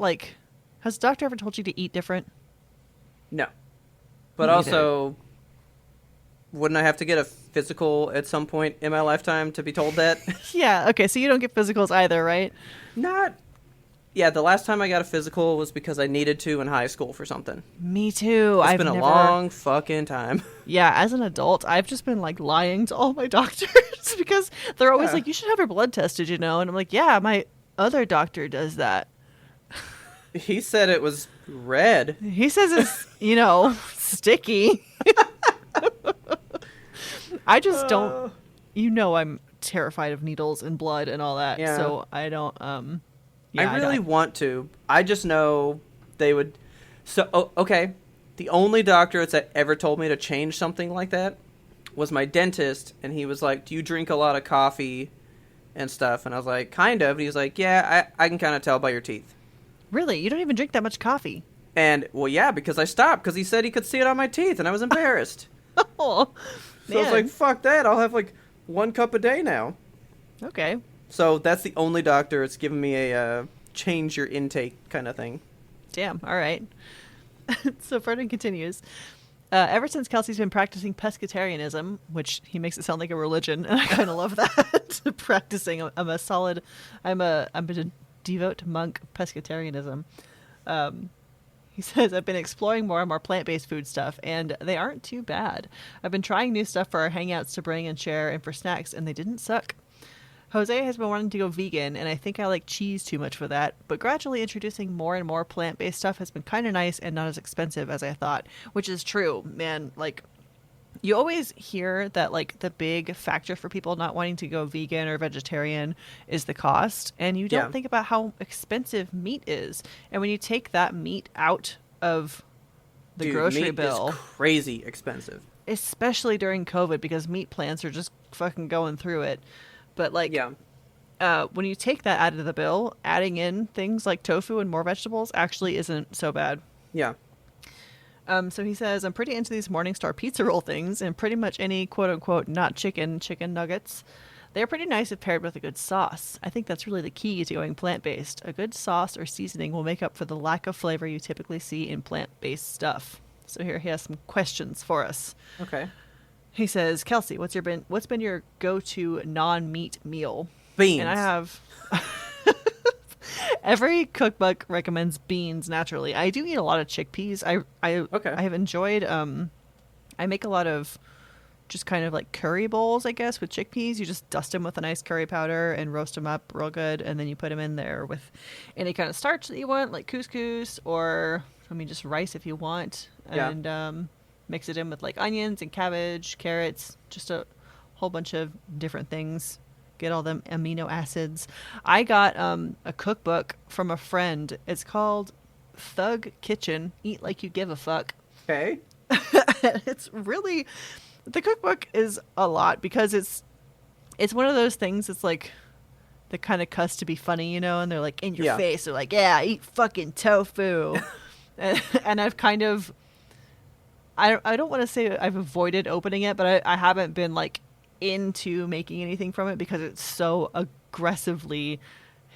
has the doctor ever told you to eat different? No. But Me also, wouldn't I have to get a physical at some point in my lifetime to be told that? Yeah, okay, so you don't get physicals either, right? Not. Yeah, the last time I got a physical was because I needed to in high school for something. Me too. It's been a long fucking time. Yeah, as an adult, I've just been lying to all my doctors because they're always like, "You should have your blood tested, you know?" And I'm like, "Yeah, my other doctor does that." He said it was red. He says it's, sticky. I just don't, I'm terrified of needles and blood and all that. Yeah. So I don't, I really want to. I just know they would. So, okay. The only doctor that's ever told me to change something like that was my dentist, and he was like, do you drink a lot of coffee and stuff? And I was like, kind of. And he was like, yeah, I can kind of tell by your teeth. Really? You don't even drink that much coffee? And, well, yeah, because I stopped, because he said he could see it on my teeth, and I was embarrassed. Oh, so I was like, fuck that. I'll have, like, 1 cup a day now. Okay. So that's the only doctor that's given me a change your intake kind of thing. Damn. All right. So Burton continues. Ever since Kelsey's been practicing pescatarianism, which he makes it sound like a religion, and I kind of love that. Practicing, I'm a devout monk of pescatarianism. He says, I've been exploring more and more plant-based food stuff, and they aren't too bad. I've been trying new stuff for our hangouts to bring and share and for snacks, and they didn't suck. Jose has been wanting to go vegan, and I think I like cheese too much for that, but gradually introducing more and more plant-based stuff has been kind of nice and not as expensive as I thought, which is true, man. Like, you always hear that, like, the big factor for people not wanting to go vegan or vegetarian is the cost, and you don't think about how expensive meat is. And when you take that meat out of the grocery bill, is crazy expensive, especially during COVID, because meat plants are just fucking going through it. But, like, when you take that out of the bill, adding in things like tofu and more vegetables actually isn't so bad. Yeah. So he says, I'm pretty into these Morningstar pizza roll things and pretty much any quote-unquote not chicken nuggets. They're pretty nice if paired with a good sauce. I think that's really the key to going plant-based. A good sauce or seasoning will make up for the lack of flavor you typically see in plant-based stuff. So here he has some questions for us. Okay. He says, Kelsey, what's been your go-to non-meat meal? Beans. And I have... Every cookbook recommends beans naturally. I do eat a lot of chickpeas. I have enjoyed... I make a lot of just kind of like curry bowls, I guess, with chickpeas. You just dust them with a nice curry powder and roast them up real good. And then you put them in there with any kind of starch that you want, like couscous or, just rice if you want. Yeah. And mix it in with like onions and cabbage, carrots, just a whole bunch of different things. Get all them amino acids. I got a cookbook from a friend. It's called Thug Kitchen. Eat Like You Give a Fuck. Okay. It's really... The cookbook is a lot because it's one of those things that's like the kind of cuss to be funny, and they're like in your face. They're like, yeah, eat fucking tofu. and I've kind of... I don't want to say I've avoided opening it, but I haven't been like into making anything from it because it's so aggressively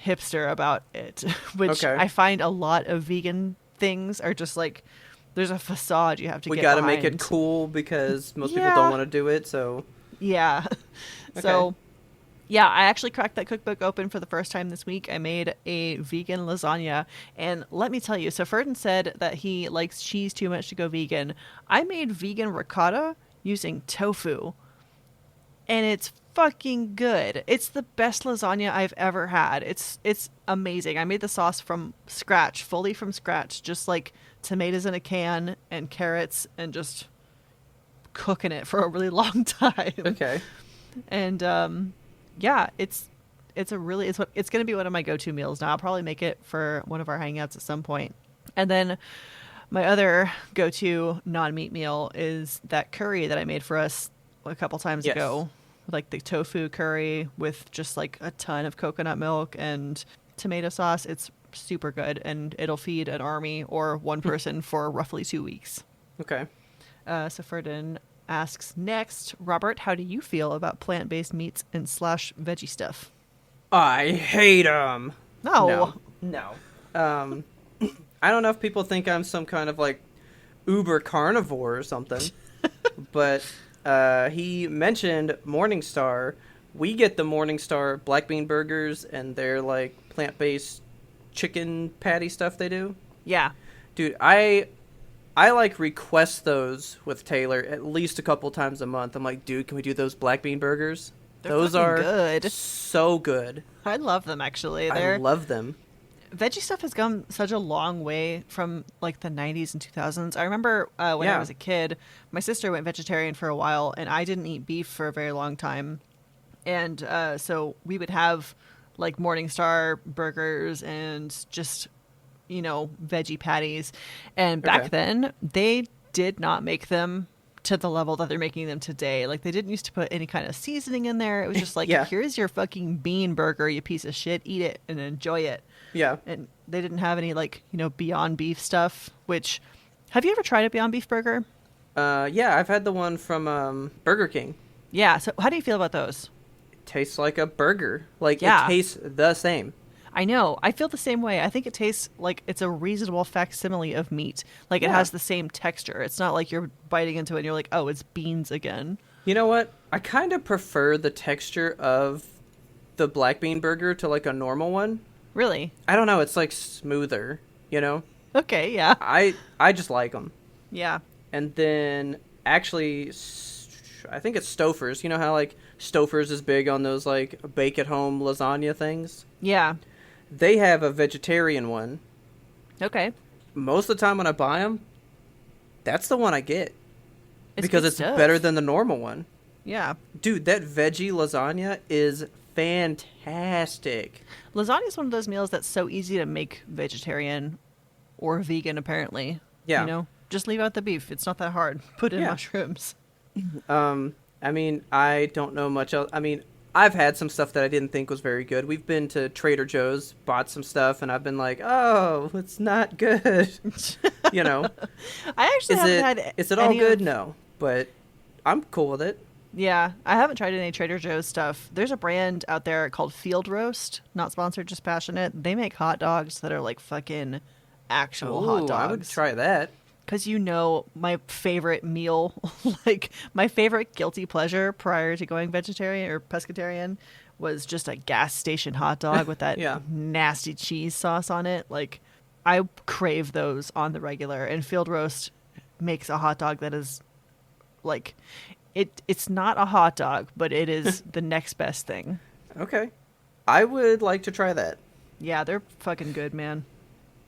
hipster about it, which I find a lot of vegan things are just like there's a facade you have to get behind. We got to make it cool because most people don't want to do it, so yeah. Okay. So yeah, I actually cracked that cookbook open for the first time this week. I made a vegan lasagna, and let me tell you, so Ferdin said that he likes cheese too much to go vegan. I made vegan ricotta using tofu, and it's fucking good. It's the best lasagna I've ever had. It's amazing. I made the sauce from scratch, fully from scratch, just like tomatoes in a can and carrots, and just cooking it for a really long time. Okay. And yeah, it's going to be one of my go-to meals now. I'll probably make it for one of our hangouts at some point. And then my other go-to non-meat meal is that curry that I made for us a couple times ago. Like the tofu curry with just like a ton of coconut milk and tomato sauce. It's super good, and it'll feed an army or one person for roughly 2 weeks. Okay. So Ferdin asks next, Robert, how do you feel about plant-based meats and / veggie stuff? I hate them. No. I don't know if people think I'm some kind of like uber carnivore or something, but he mentioned Morningstar. We get the Morningstar black bean burgers, and they're like plant-based chicken patty stuff they do. Yeah. Dude, I like request those with Taylor at least a couple times a month. I'm like, dude, can we do those black bean burgers? Those are good. So good. I love them, actually. I love them. Veggie stuff has come such a long way from like the 90s and 2000s. I remember when I was a kid, my sister went vegetarian for a while, and I didn't eat beef for a very long time. And so we would have like Morningstar burgers and just, veggie patties. And back then, they did not make them to the level that they're making them today. Like, they didn't used to put any kind of seasoning in there. It was just like, Yeah. here's your fucking bean burger, you piece of shit. Eat it and enjoy it. Yeah. And they didn't have any, like, Beyond Beef stuff, which... Have you ever tried a Beyond Beef burger? Yeah, I've had the one from Burger King. Yeah, so how do you feel about those? It tastes like a burger. Like, Yeah. it tastes the same. I know. I feel the same way. I think it tastes like it's a reasonable facsimile of meat. Like, it Yeah. has the same texture. It's not like you're biting into it and you're like, oh, it's beans again. You know what? I kind of prefer the texture of the black bean burger to, like, a normal one. Really? I don't know. It's, like, smoother, you know? Okay, yeah. I just like them. Yeah. And then, actually, I think it's Stouffer's. You know how, like, Stouffer's is big on those, like, bake-at-home lasagna things? Yeah. They have a vegetarian one. Okay. Most of the time when I buy them, that's the one I get. Because good it's stuff. better than the normal one. Yeah. Dude, that veggie lasagna is fantastic. Lasagna is one of those meals that's so easy to make vegetarian or vegan, apparently. Yeah. Just leave out the beef. It's not that hard. Put in Yeah. mushrooms. I mean, I don't know much else. I mean, I've had some stuff that I didn't think was very good. We've been to Trader Joe's, bought some stuff, and I've been like, oh, it's not good. I actually haven't had Is it all any good? of- No. But I'm cool with it. Yeah, I haven't tried any Trader Joe's stuff. There's a brand out there called Field Roast. Not sponsored, just passionate. They make hot dogs that are like fucking actual hot Ooh, dogs. I would try that. Because my favorite meal, like my favorite guilty pleasure prior to going vegetarian or pescatarian was just a gas station hot dog with that Yeah. nasty cheese sauce on it. Like, I crave those on the regular. And Field Roast makes a hot dog that is like, it's not a hot dog, but it is the next best thing. Okay. I would like to try that. Yeah, they're fucking good, man.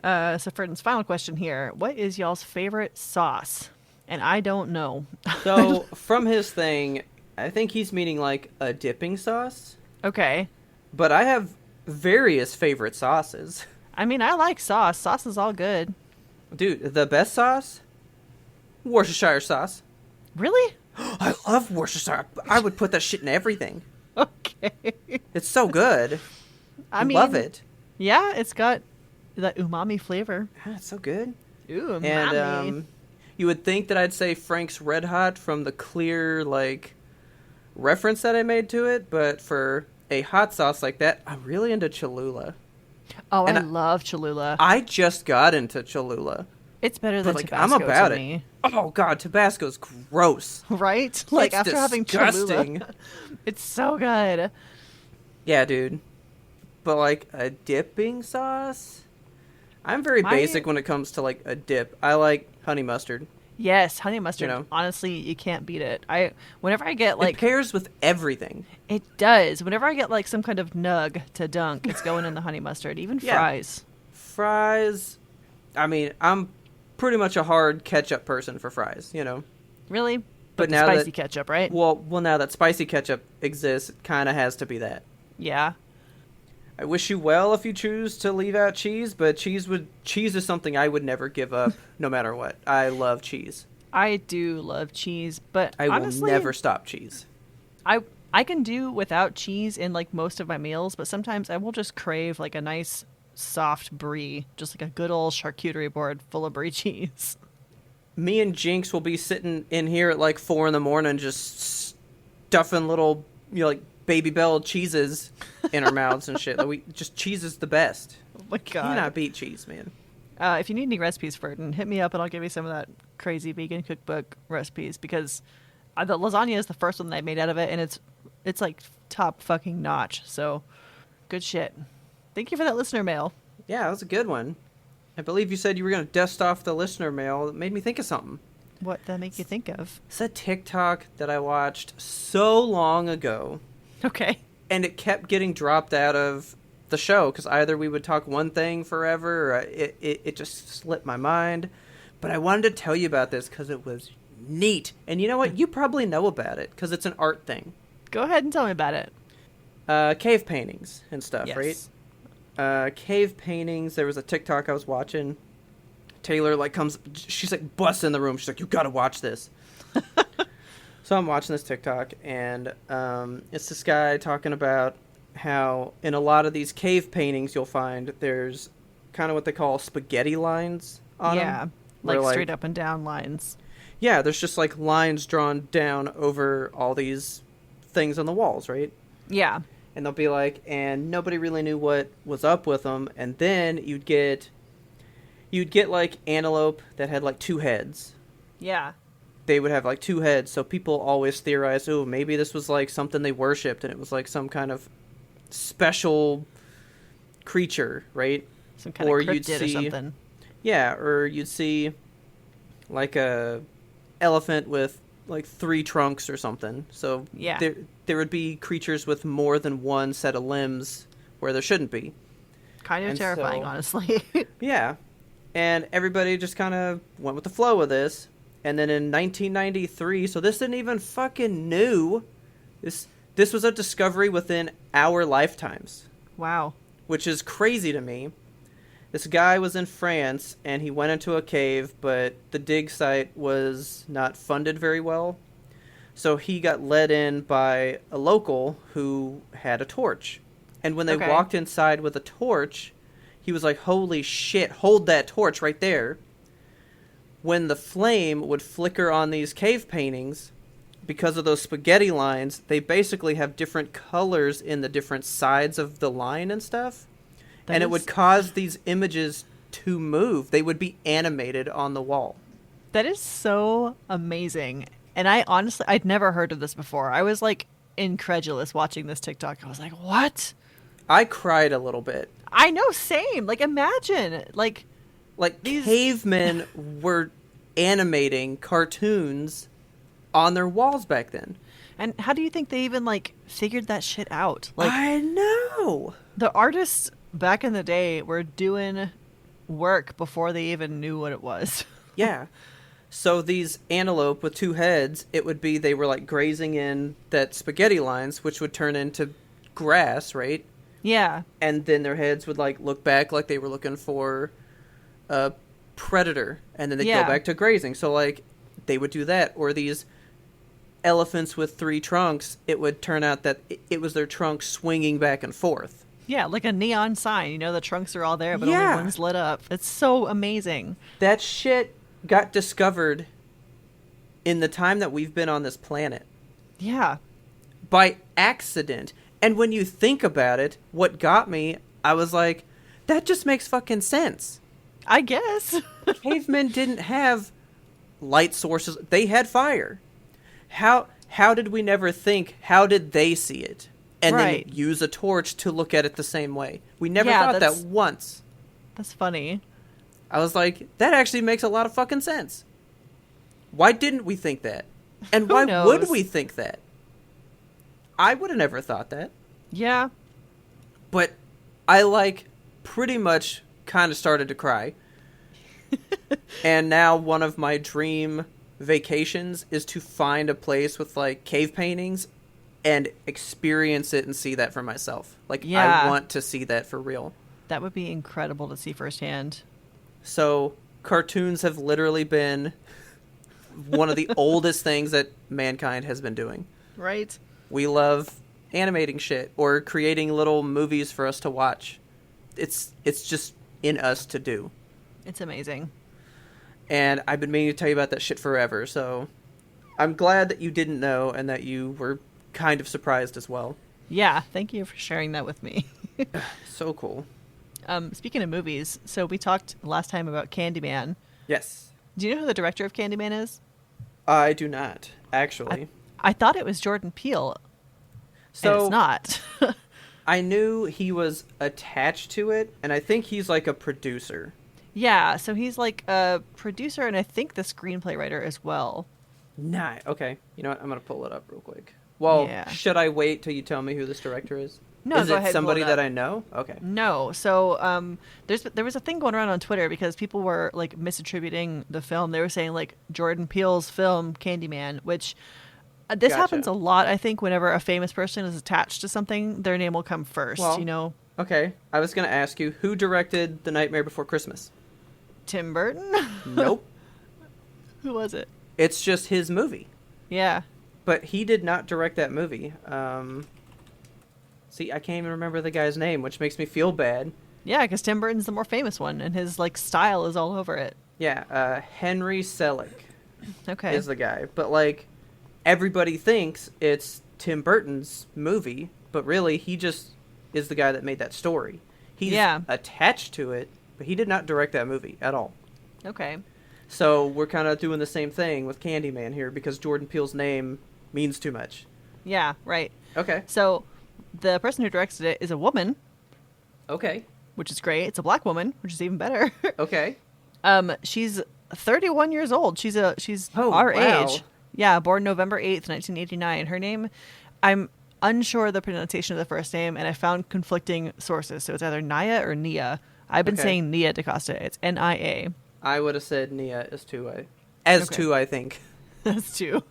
So Ferdinand's final question here. What is y'all's favorite sauce? And I don't know. So, from his thing, I think he's meaning like a dipping sauce. Okay. But I have various favorite sauces. I mean, I like sauce. Sauce is all good. Dude, the best sauce? Worcestershire sauce. Really? I love Worcestershire. I would put that shit in everything. Okay. It's so good. I mean, love it. Yeah, it's got that umami flavor. Ah, it's so good. Ooh, umami. And you would think that I'd say Frank's Red Hot from the clear, like, reference that I made to it, but for a hot sauce like that, I'm really into Cholula. Oh, and I love Cholula. I just got into Cholula. It's better than But, like, Tabasco I'm about to it. me. Oh, God, Tabasco's gross. Right? Like, It's after having disgusting. Cholula, it's so good. Yeah, dude. But, like, a dipping sauce? I'm very basic when it comes to, like, a dip. I like honey mustard. Yes, honey mustard. You know? Honestly, you can't beat it. Whenever I get It like pairs with everything. it does. Whenever I get like some kind of nug to dunk, it's going in the honey mustard. Even Yeah. fries. Fries. I mean, I'm pretty much a hard ketchup person for fries, Really? But But the now spicy that- ketchup, right? Well, now that spicy ketchup exists, it kind of has to be that. Yeah. I wish you well if you choose to leave out cheese, but cheese is something I would never give up, no matter what. I love cheese. I do love cheese, but I honestly, will never stop cheese. I can do without cheese in like most of my meals, but sometimes I will just crave like a nice soft brie, just like a good old charcuterie board full of brie cheese. Me and Jinx will be sitting in here at like 4 a.m. just stuffing little, like Baby Bell cheeses in our mouths and shit. Cheese is the best. Oh my You god. cannot beat cheese, man. If you need any recipes for it, hit me up and I'll give you some of that crazy vegan cookbook recipes because the lasagna is the first one that I made out of it and it's like top fucking notch. So good shit. Thank you for that listener mail. Yeah, that was a good one. I believe you said you were going to dust off the listener mail. It made me think of something. What did that make you think of? It's a TikTok that I watched so long ago, Okay. and it kept getting dropped out of the show because either we would talk one thing forever or it just slipped my mind. But I wanted to tell you about this because it was neat. And you know what? You probably know about it because it's an art thing. Go ahead and tell me about it. Cave paintings and stuff, Yes. right? Cave paintings. There was a TikTok I was watching. Taylor, she's, busts in the room. She's like, you gotta watch this. So I'm watching this TikTok, and it's this guy talking about how in a lot of these cave paintings you'll find there's kind of what they call spaghetti lines on them. Yeah, where, like straight up and down lines. Yeah, there's just like lines drawn down over all these things on the walls, right? Yeah. And they'll be like, and nobody really knew what was up with them. And then you'd get like antelope that had like two heads. Yeah. They would have like two heads, so people always theorized, oh, maybe this was like something they worshipped, and it was like some kind of special creature, right? Some kind of cryptid or something. Yeah, or you'd see like a elephant with like 3 trunks or something. So yeah, there would be creatures with more than one set of limbs where there shouldn't be. Kind of terrifying, honestly. Yeah. And everybody just kind of went with the flow of this. And then in 1993, so this isn't even fucking new. This was a discovery within our lifetimes. Wow. Which is crazy to me. This guy was in France, and he went into a cave, but the dig site was not funded very well. So he got led in by a local who had a torch. And when they walked inside with a torch, he was like, holy shit, hold that torch right there. When the flame would flicker on these cave paintings, because of those spaghetti lines, they basically have different colors in the different sides of the line and stuff. And it would cause these images to move. They would be animated on the wall. That is so amazing. And I'd never heard of this before. I was like incredulous watching this TikTok. I was like, what? I cried a little bit. I know, same. Like, imagine, like these cavemen were animating cartoons on their walls back then. And how do you think they even like figured that shit out? Like, I know. The artists back in the day were doing work before they even knew what it was. Yeah. So these antelope with 2 heads, it would be they were like grazing in that spaghetti lines, which would turn into grass, right? Yeah. And then their heads would like look back like they were looking for a predator, and then they'd go back to grazing. So like they would do that. Or these elephants with 3 trunks, it would turn out that it was their trunk swinging back and forth. Yeah, like a neon sign. You know, the trunks are all there, but only one's lit up. It's so amazing. That shit got discovered in the time that we've been on this planet. Yeah. By accident. And when you think about it, what got me, I was like, that just makes fucking sense. I guess. Cavemen didn't have light sources. They had fire. How did we never think, how did they see it? And then use a torch to look at it the same way. We never thought that once. That's funny. I was like, that actually makes a lot of fucking sense. Why didn't we think that? And why would we think that? I would have never thought that. Yeah. But I like pretty much kind of started to cry. And now one of my dream vacations is to find a place with like cave paintings and experience it and see that for myself. Like, I want to see that for real. That would be incredible to see firsthand. So, cartoons have literally been one of the oldest things that mankind has been doing. Right. We love animating shit or creating little movies for us to watch. It's just in us to do. It's amazing. And I've been meaning to tell you about that shit forever, so I'm glad that you didn't know and that you were kind of surprised as well. Yeah, thank you for sharing that with me. So cool. Speaking of movies, so we talked last time about Candyman. Yes. Do you know who the director of Candyman is? I do not, actually. I thought it was Jordan Peele. So and it's not. I knew he was attached to it, and I think he's like a producer. Yeah, so he's like a producer and I think the screenplay writer as well. Nah, okay. You know what? I'm going to pull it up real quick. Well, should I wait till you tell me who this director is? No, is go it ahead, somebody that I know? Okay. No. So there was a thing going around on Twitter because people were like misattributing the film. They were saying like Jordan Peele's film Candyman, which this happens a lot. I think whenever a famous person is attached to something, their name will come first. Well, you know. Okay. I was going to ask you, who directed The Nightmare Before Christmas? Tim Burton? Nope. Who was it? It's just his movie. Yeah. but he did not direct that movie. See, I can't even remember the guy's name, which makes me feel bad. Yeah, because Tim Burton's the more famous one, and his like style is all over it. Yeah, Henry Selick Okay. is the guy. But, like, everybody thinks it's Tim Burton's movie, but really he just is the guy that made that story. He's attached to it, but he did not direct that movie at all. Okay. So we're kind of doing the same thing with Candyman here because Jordan Peele's name means too much. Yeah, right. Okay. So the person who directed it is a woman, Okay. which is great. It's a black woman, which is even better. Okay. She's 31 years old. She's our wow. age. Yeah, born November 8th, 1989. Her name, I'm unsure of the pronunciation of the first name, and I found conflicting sources. So it's either Nia or Nia. I've been saying Nia DaCosta. It's Nia. I would have said Nia as two. I think. That's two.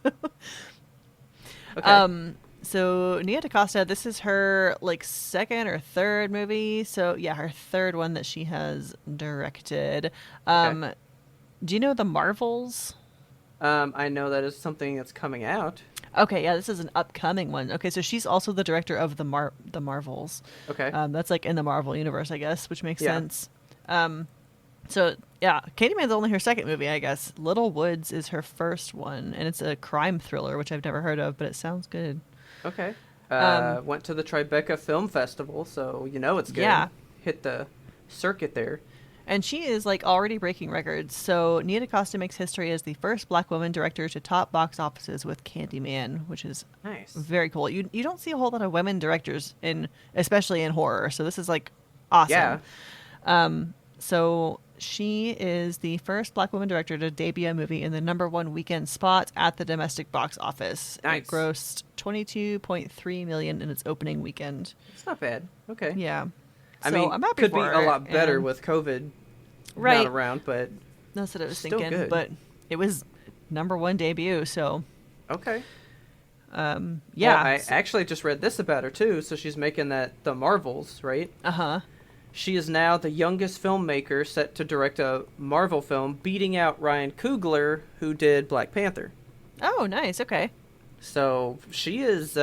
Okay. So Nia DaCosta, this is her like second or third movie. So yeah, her third one that she has directed. Okay. Do you know The Marvels? I know that is something that's coming out. Okay, yeah, this is an upcoming one. Okay, so she's also the director of the Marvels. Okay. That's like in the Marvel universe, I guess, which makes sense. So yeah, Candyman's only her second movie, I guess. Little Woods is her first one, and it's a crime thriller, which I've never heard of, but it sounds good. Okay. Went to the Tribeca Film Festival, so you know it's good. Yeah. Hit the circuit there. And she is like already breaking records. So Nia DaCosta makes history as the first black woman director to top box offices with Candyman, which is Nice. very cool. You don't see a whole lot of women directors especially in horror. So this is like awesome. Yeah. So she is the first black woman director to debut a movie in the #1 weekend spot at the domestic box office. Nice. It grossed $22.3 million in its opening weekend. It's not bad. Okay. Yeah. I So mean, I'm happy could for be her, a lot better and- with COVID Right. not around, but That's what I was Still thinking. good. But it was #1 debut, so okay. yeah. Well, I actually just read this about her too. So she's making The Marvels, right? Uh-huh. She is now the youngest filmmaker set to direct a Marvel film, beating out Ryan Coogler, who did Black Panther. Oh, nice. Okay. So she is,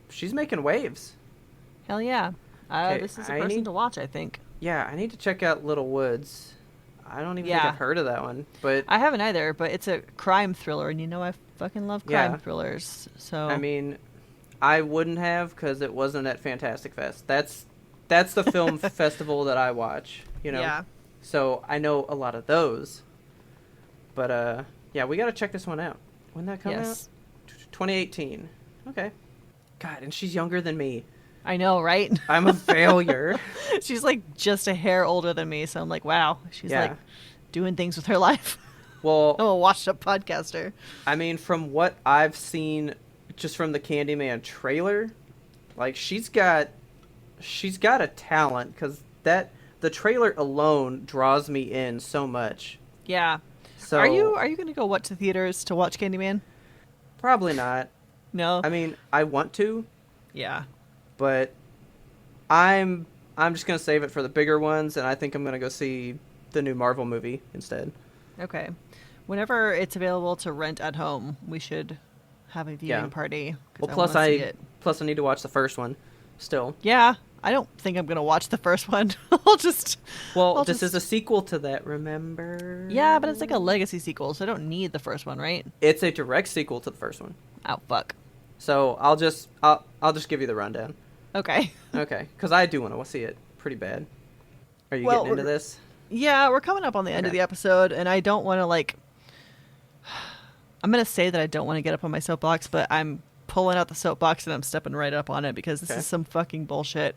she's making waves. Hell yeah. Okay, This is a I person need- to watch, I think. Yeah, I need to check out Little Woods. I don't even think Yeah. I've heard of that one, but I haven't either, but it's a crime thriller, and you know I fucking love crime Yeah. thrillers. So I mean, I wouldn't have because it wasn't at Fantastic Fest. That's the film festival that I watch, you know. Yeah. So I know a lot of those. But yeah, we got to check this one out. When that come Yes. out? 2018. Okay. God, and she's younger than me. I know, right? I'm a failure. She's like just a hair older than me, so I'm like, wow, she's Yeah. like doing things with her life. Well, I'm a washed up podcaster. I mean, from what I've seen, just from the Candyman trailer, like she's got a talent because the trailer alone draws me in so much. Yeah. So Are you going to go to theaters to watch Candyman? Probably not. No. I mean, I want to, Yeah. but I'm just gonna save it for the bigger ones, and I think I'm gonna go see the new Marvel movie instead. Okay. Whenever it's available to rent at home, we should have a viewing Yeah. party. 'Cause Well, I plus wanna see I it. need to watch the first one still. Yeah, I don't think I'm gonna watch the first one. I'll just. Well, I'll this just- is a sequel to that, remember? Yeah, but it's like a legacy sequel, so I don't need the first one, right? It's a direct sequel to the first one. Oh fuck. So I'll just give you the rundown. Okay. Okay, because I do want to see it pretty bad. Are you Well, getting into this? Yeah, we're coming up on the end of Okay. the episode, and I don't want to like. I'm gonna say that I don't want to get up on my soapbox, but I'm pulling out the soapbox and I'm stepping right up on it because this Okay. is some fucking bullshit.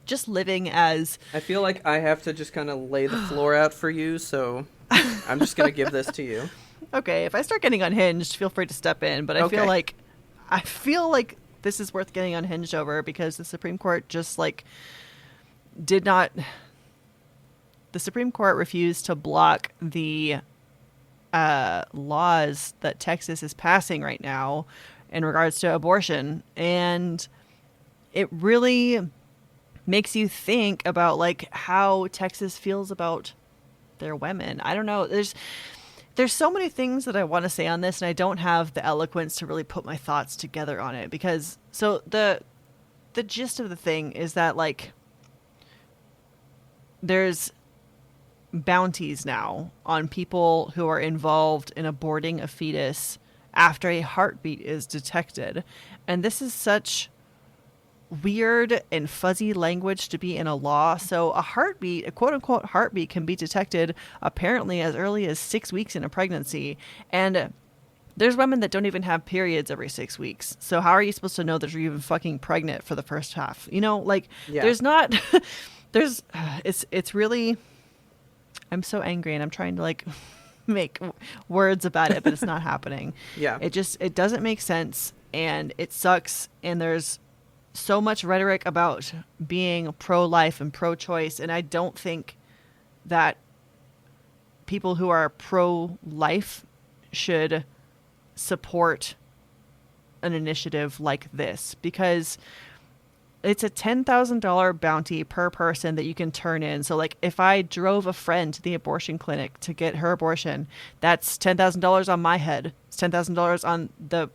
Just living as I feel like I have to just kind of lay the floor out for you, so I'm just gonna give this to you. okay. If I start getting unhinged, feel free to step in. But I Okay. feel like this is worth getting unhinged over because the Supreme Court just like did not. The Supreme Court refused to block the laws that Texas is passing right now in regards to abortion, and it really makes you think about like how Texas feels about their women. I don't know. there's so many things that I want to say on this, and I don't have the eloquence to really put my thoughts together on it, because so the gist of the thing is that, like, there's bounties now on people who are involved in aborting a fetus after a heartbeat is detected. And this is such weird and fuzzy language to be in a law. So a heartbeat, a quote unquote heartbeat, can be detected apparently as early as 6 weeks in a pregnancy. And there's women that don't even have periods every 6 weeks. So how are you supposed to know that you're even fucking pregnant for the first half? You know, like, there's not, it's really, I'm so angry and I'm trying to, like, make words about it, but it's not happening. Yeah. It doesn't make sense, and it sucks. And there's so much rhetoric about being pro-life and pro-choice. And I don't think that people who are pro-life should support an initiative like this, because it's a $10,000 bounty per person that you can turn in. So, like, if I drove a friend to the abortion clinic to get her abortion, that's $10,000 on my head. It's $10,000 on the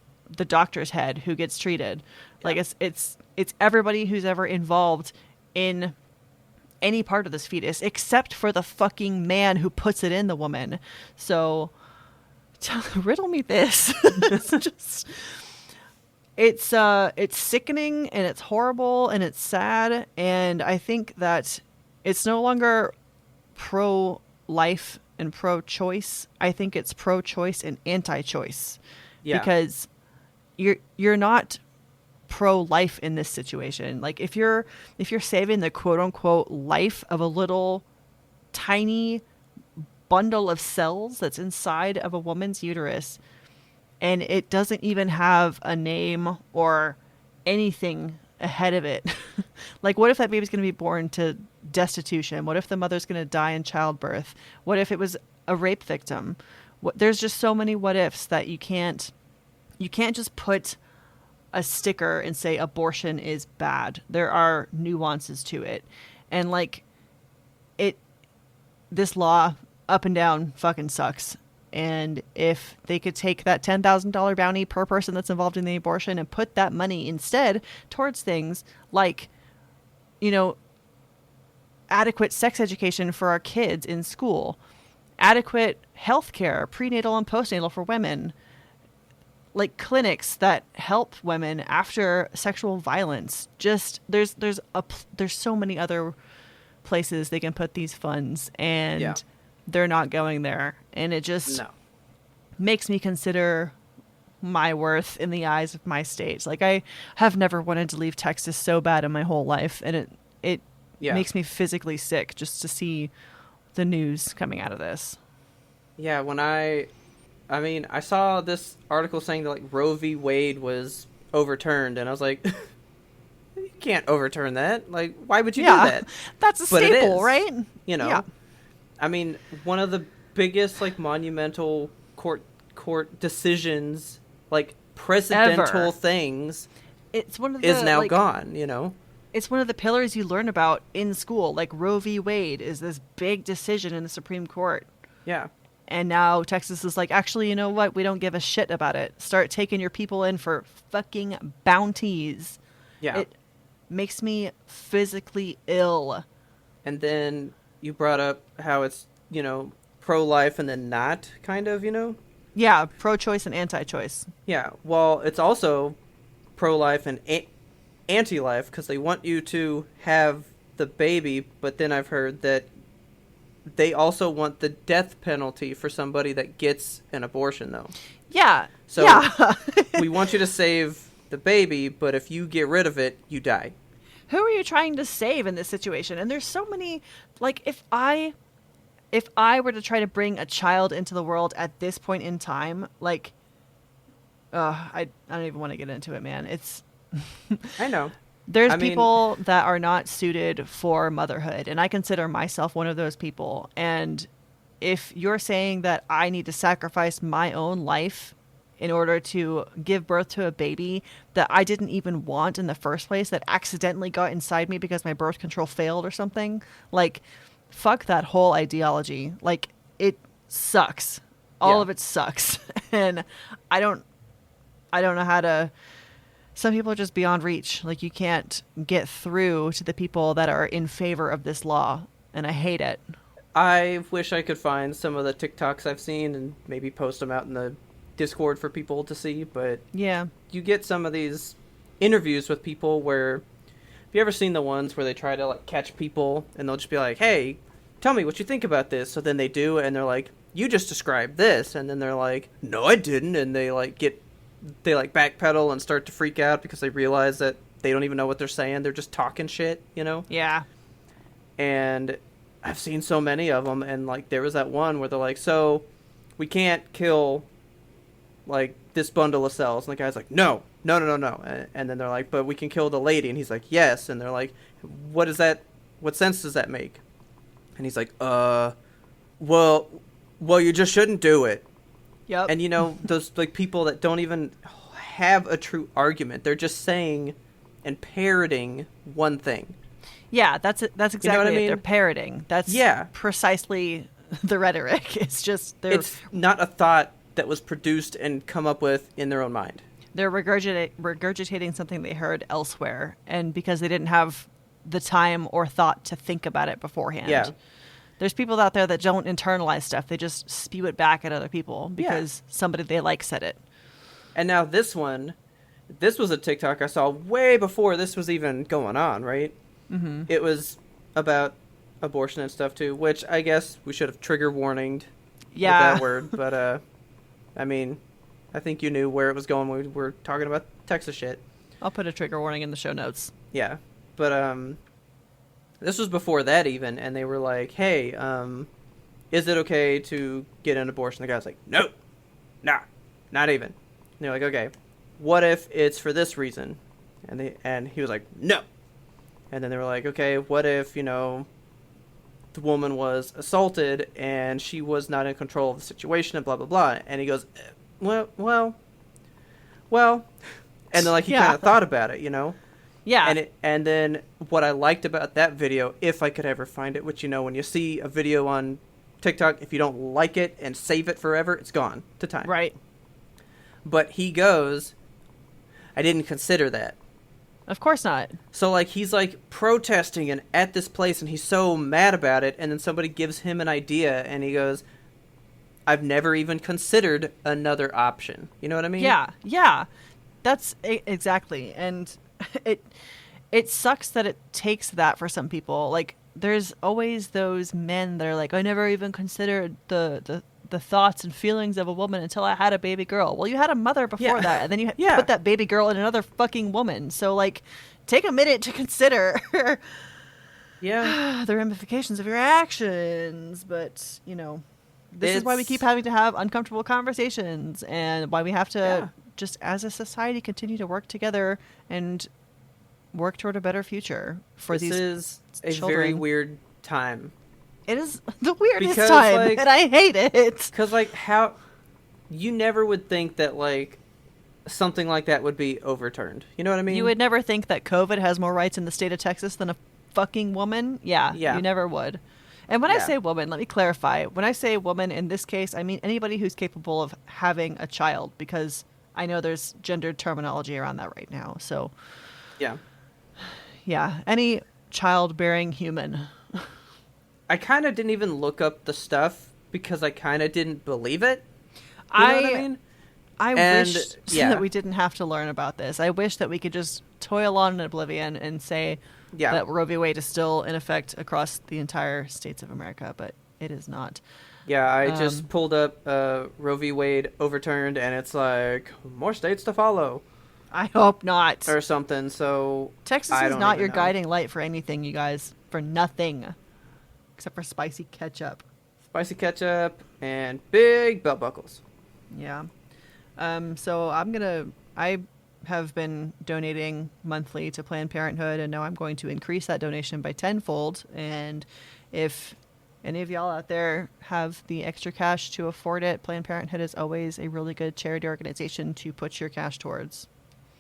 doctor's head who gets treated. Yeah. Like, it's everybody who's ever involved in any part of this fetus, except for the fucking man who puts it in the woman. So, riddle me this. It's sickening, and it's horrible, and it's sad, and I think that it's no longer pro-life and pro-choice. I think it's pro-choice and anti-choice. Yeah. Because you're not pro-life in this situation. Like, if you're saving the quote-unquote life of a little tiny bundle of cells that's inside of a woman's uterus, and it doesn't even have a name or anything ahead of it. Like, what if that baby's going to be born to destitution? What if the mother's going to die in childbirth? What if it was a rape victim? There's just so many what ifs that you can't just put a sticker and say abortion is bad. There are nuances to it. And, like, this law up and down fucking sucks. And if they could take that $10,000 bounty per person that's involved in the abortion and put that money instead towards things like, you know, adequate sex education for our kids in school, adequate health care, prenatal and postnatal for women, like clinics that help women after sexual violence. Just there's so many other places they can put these funds, and they're not going there. And it just makes me consider my worth in the eyes of my state. Like, I have never wanted to leave Texas so bad in my whole life, and it makes me physically sick just to see the news coming out of this. Yeah, when I saw this article saying that, like, Roe v. Wade was overturned, and I was like, you can't overturn that. Like, why would you do that? That's a staple, right? You know? Yeah. I mean, one of the biggest, like, monumental court decisions, like, presidential things, it's one of is now gone, you know? It's one of the pillars you learn about in school. Like, Roe v. Wade is this big decision in the Supreme Court. Yeah. And now Texas is like, actually, you know what? We don't give a shit about it. Start taking your people in for fucking bounties. Yeah. It makes me physically ill. And then you brought up how it's, you know, pro-life and then not, kind of, you know? Yeah, pro-choice and anti-choice. Yeah, well, it's also pro-life and anti-life, because they want you to have the baby, but then I've heard that they also want the death penalty for somebody that gets an abortion, though. Yeah. So we want you to save the baby, but if you get rid of it, you die. Who are you trying to save in this situation? And there's so many, like, if I were to try to bring a child into the world at this point in time, like, I don't even want to get into it, man. It's I know. There's people that are not suited for motherhood, and I consider myself one of those people. And if you're saying that I need to sacrifice my own life in order to give birth to a baby that I didn't even want in the first place, that accidentally got inside me because my birth control failed or something, like, fuck that whole ideology. Like, it sucks. All Yeah. of it sucks. And I don't know how to. Some people are just beyond reach. Like, you can't get through to the people that are in favor of this law, and I hate it. I wish I could find some of the TikToks I've seen and maybe post them out in the Discord for people to see, but Yeah. you get some of these interviews with people where, have you ever seen the ones where they try to like catch people and they'll just be like, hey, tell me what you think about this. So then they do, and they're like, you just described this. And then they're like, no, I didn't. And they backpedal and start to freak out because they realize that they don't even know what they're saying. They're just talking shit, you know? Yeah. And I've seen so many of them. And like, there was that one where they're like, so we can't kill like this bundle of cells. And the guy's like, no. And then they're like, but we can kill the lady. And he's like, yes. And they're like, what sense does that make? And he's like, well, you just shouldn't do it. Yep. And you know, those like people that don't even have a true argument. They're just saying and parroting one thing. Yeah, that's exactly You know what I it. mean? They're parroting. That's precisely the rhetoric. It's just It's not a thought that was produced and come up with in their own mind. They're regurgitating something they heard elsewhere, and because they didn't have the time or thought to think about it beforehand. Yeah. There's people out there that don't internalize stuff. They just spew it back at other people because somebody they like said it. And now this was a TikTok I saw way before this was even going on, right? Mm-hmm. It was about abortion and stuff too, which I guess we should have trigger warninged with that word. But, I mean, I think you knew where it was going when we were talking about Texas shit. I'll put a trigger warning in the show notes. Yeah. But, this was before that even, and they were like, hey, is it okay to get an abortion? The guy's like, no, nah, not even. And they're like, okay, what if it's for this reason? And he was like, no. And then they were like, okay, what if, you know, the woman was assaulted and she was not in control of the situation and blah, blah, blah. And he goes, well. And then, like, he kind of thought about it, you know? Yeah. And then what I liked about that video, if I could ever find it, which, you know, when you see a video on TikTok, if you don't like it and save it forever, it's gone to time. Right. But he goes, I didn't consider that. Of course not. So, like, he's, like, protesting and at this place, and he's so mad about it, and then somebody gives him an idea, and he goes, I've never even considered another option. You know what I mean? Yeah. That's exactly. And it sucks that it takes that for some people. Like, there's always those men that are like, I never even considered the thoughts and feelings of a woman until I had a baby girl. Well, you had a mother before that, and then you put that baby girl in another fucking woman. So, like, take a minute to consider the ramifications of your actions. But, you know, this is why we keep having to have uncomfortable conversations, and why we have to just as a society continue to work together and work toward a better future for these children. This is a very weird time. It is the weirdest because, time, like, and I hate it. Because, like, how you never would think that, like, something like that would be overturned. You know what I mean? You would never think that COVID has more rights in the state of Texas than a fucking woman. Yeah. You never would. And when I say woman, let me clarify. When I say woman in this case, I mean anybody who's capable of having a child, because I know there's gendered terminology around that right now. So, yeah, any childbearing human. I kind of didn't even look up the stuff because I kind of didn't believe it. You know what I mean? I wish that we didn't have to learn about this. I wish that we could just toil on in oblivion and say that Roe v. Wade is still in effect across the entire states of America, but it is not. Yeah, I just pulled up Roe v. Wade overturned, and it's like, more states to follow. I hope not. Or something, so Texas is not your guiding light for anything, you guys. For nothing. Except for spicy ketchup. Spicy ketchup and big belt buckles. Yeah. So I have been donating monthly to Planned Parenthood, and now I'm going to increase that donation by tenfold. And if any of y'all out there have the extra cash to afford it, Planned Parenthood is always a really good charity organization to put your cash towards.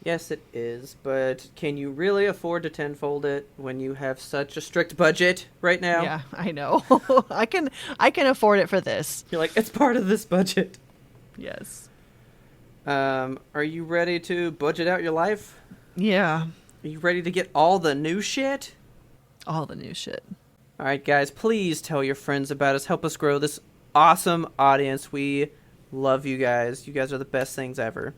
Yes, it is, but can you really afford to tenfold it when you have such a strict budget right now? Yeah, I know. I can afford it for this. You're like, it's part of this budget. Yes. Are you ready to budget out your life? Yeah. Are you ready to get all the new shit? All the new shit. All right, guys, please tell your friends about us. Help us grow this awesome audience. We love you guys. You guys are the best things ever.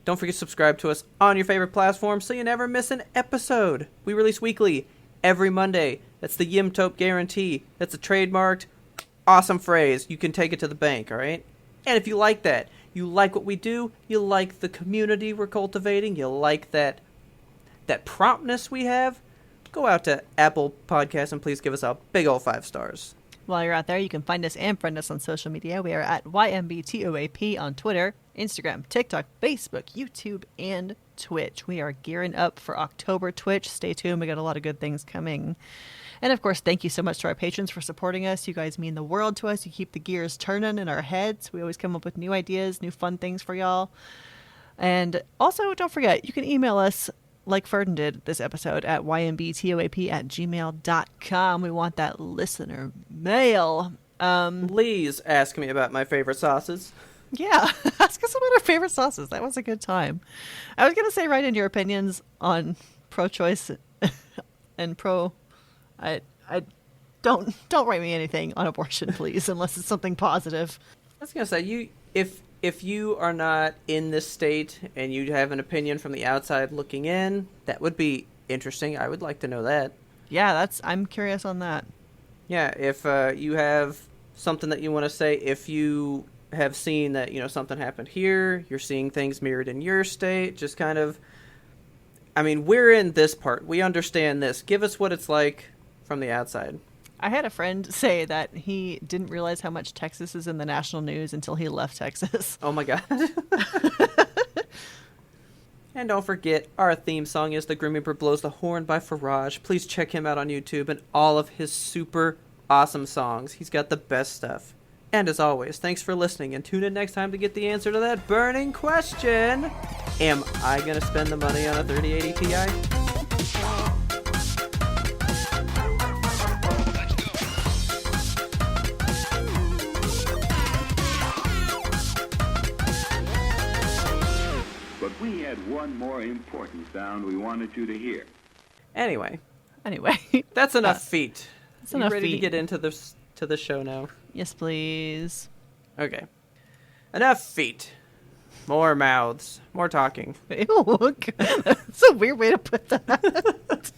Don't forget to subscribe to us on your favorite platform so you never miss an episode. We release weekly, every Monday. That's the Yimtope guarantee. That's a trademarked, awesome phrase. You can take it to the bank, all right? And if you like that, you like what we do, you like the community we're cultivating, you like that promptness we have, go out to Apple Podcasts and please give us a big old 5 stars. While you're out there, you can find us and friend us on social media. We are at YMBTOAP on Twitter, Instagram, TikTok, Facebook, YouTube, and Twitch. We are gearing up for October Twitch. Stay tuned. We got a lot of good things coming. And of course, thank you so much to our patrons for supporting us. You guys mean the world to us. You keep the gears turning in our heads. We always come up with new ideas, new fun things for y'all. And also, don't forget, you can email us like Burton did this episode at ymbtoap@gmail.com. We want that listener mail. Please ask me about my favorite sauces. Yeah, ask us about our favorite sauces. That was a good time. I was going to say write in your opinions on pro-choice and pro... I don't write me anything on abortion, please, unless it's something positive. I was going to say, if you are not in this state and you have an opinion from the outside looking in, that would be interesting. I would like to know that. Yeah, I'm curious on that. Yeah, if you have something that you want to say, if you have seen that, something happened here, you're seeing things mirrored in your state, just kind of, we're in this part. We understand this. Give us what it's like from the outside. I had a friend say that he didn't realize how much Texas is in the national news until he left Texas. Oh my God. And don't forget, our theme song is The Grim Reaper Blows the Horn by Faraj. Please check him out on YouTube and all of his super awesome songs. He's got the best stuff. And as always, thanks for listening, and tune in next time to get the answer to that burning question. Am I going to spend the money on a 3080 Ti? We had one more important sound we wanted you to hear. Anyway, that's enough feet. That's you enough ready feet. to get into the show now? Yes, please. Okay. Enough feet. More mouths. More talking. Ew, that's a weird way to put that.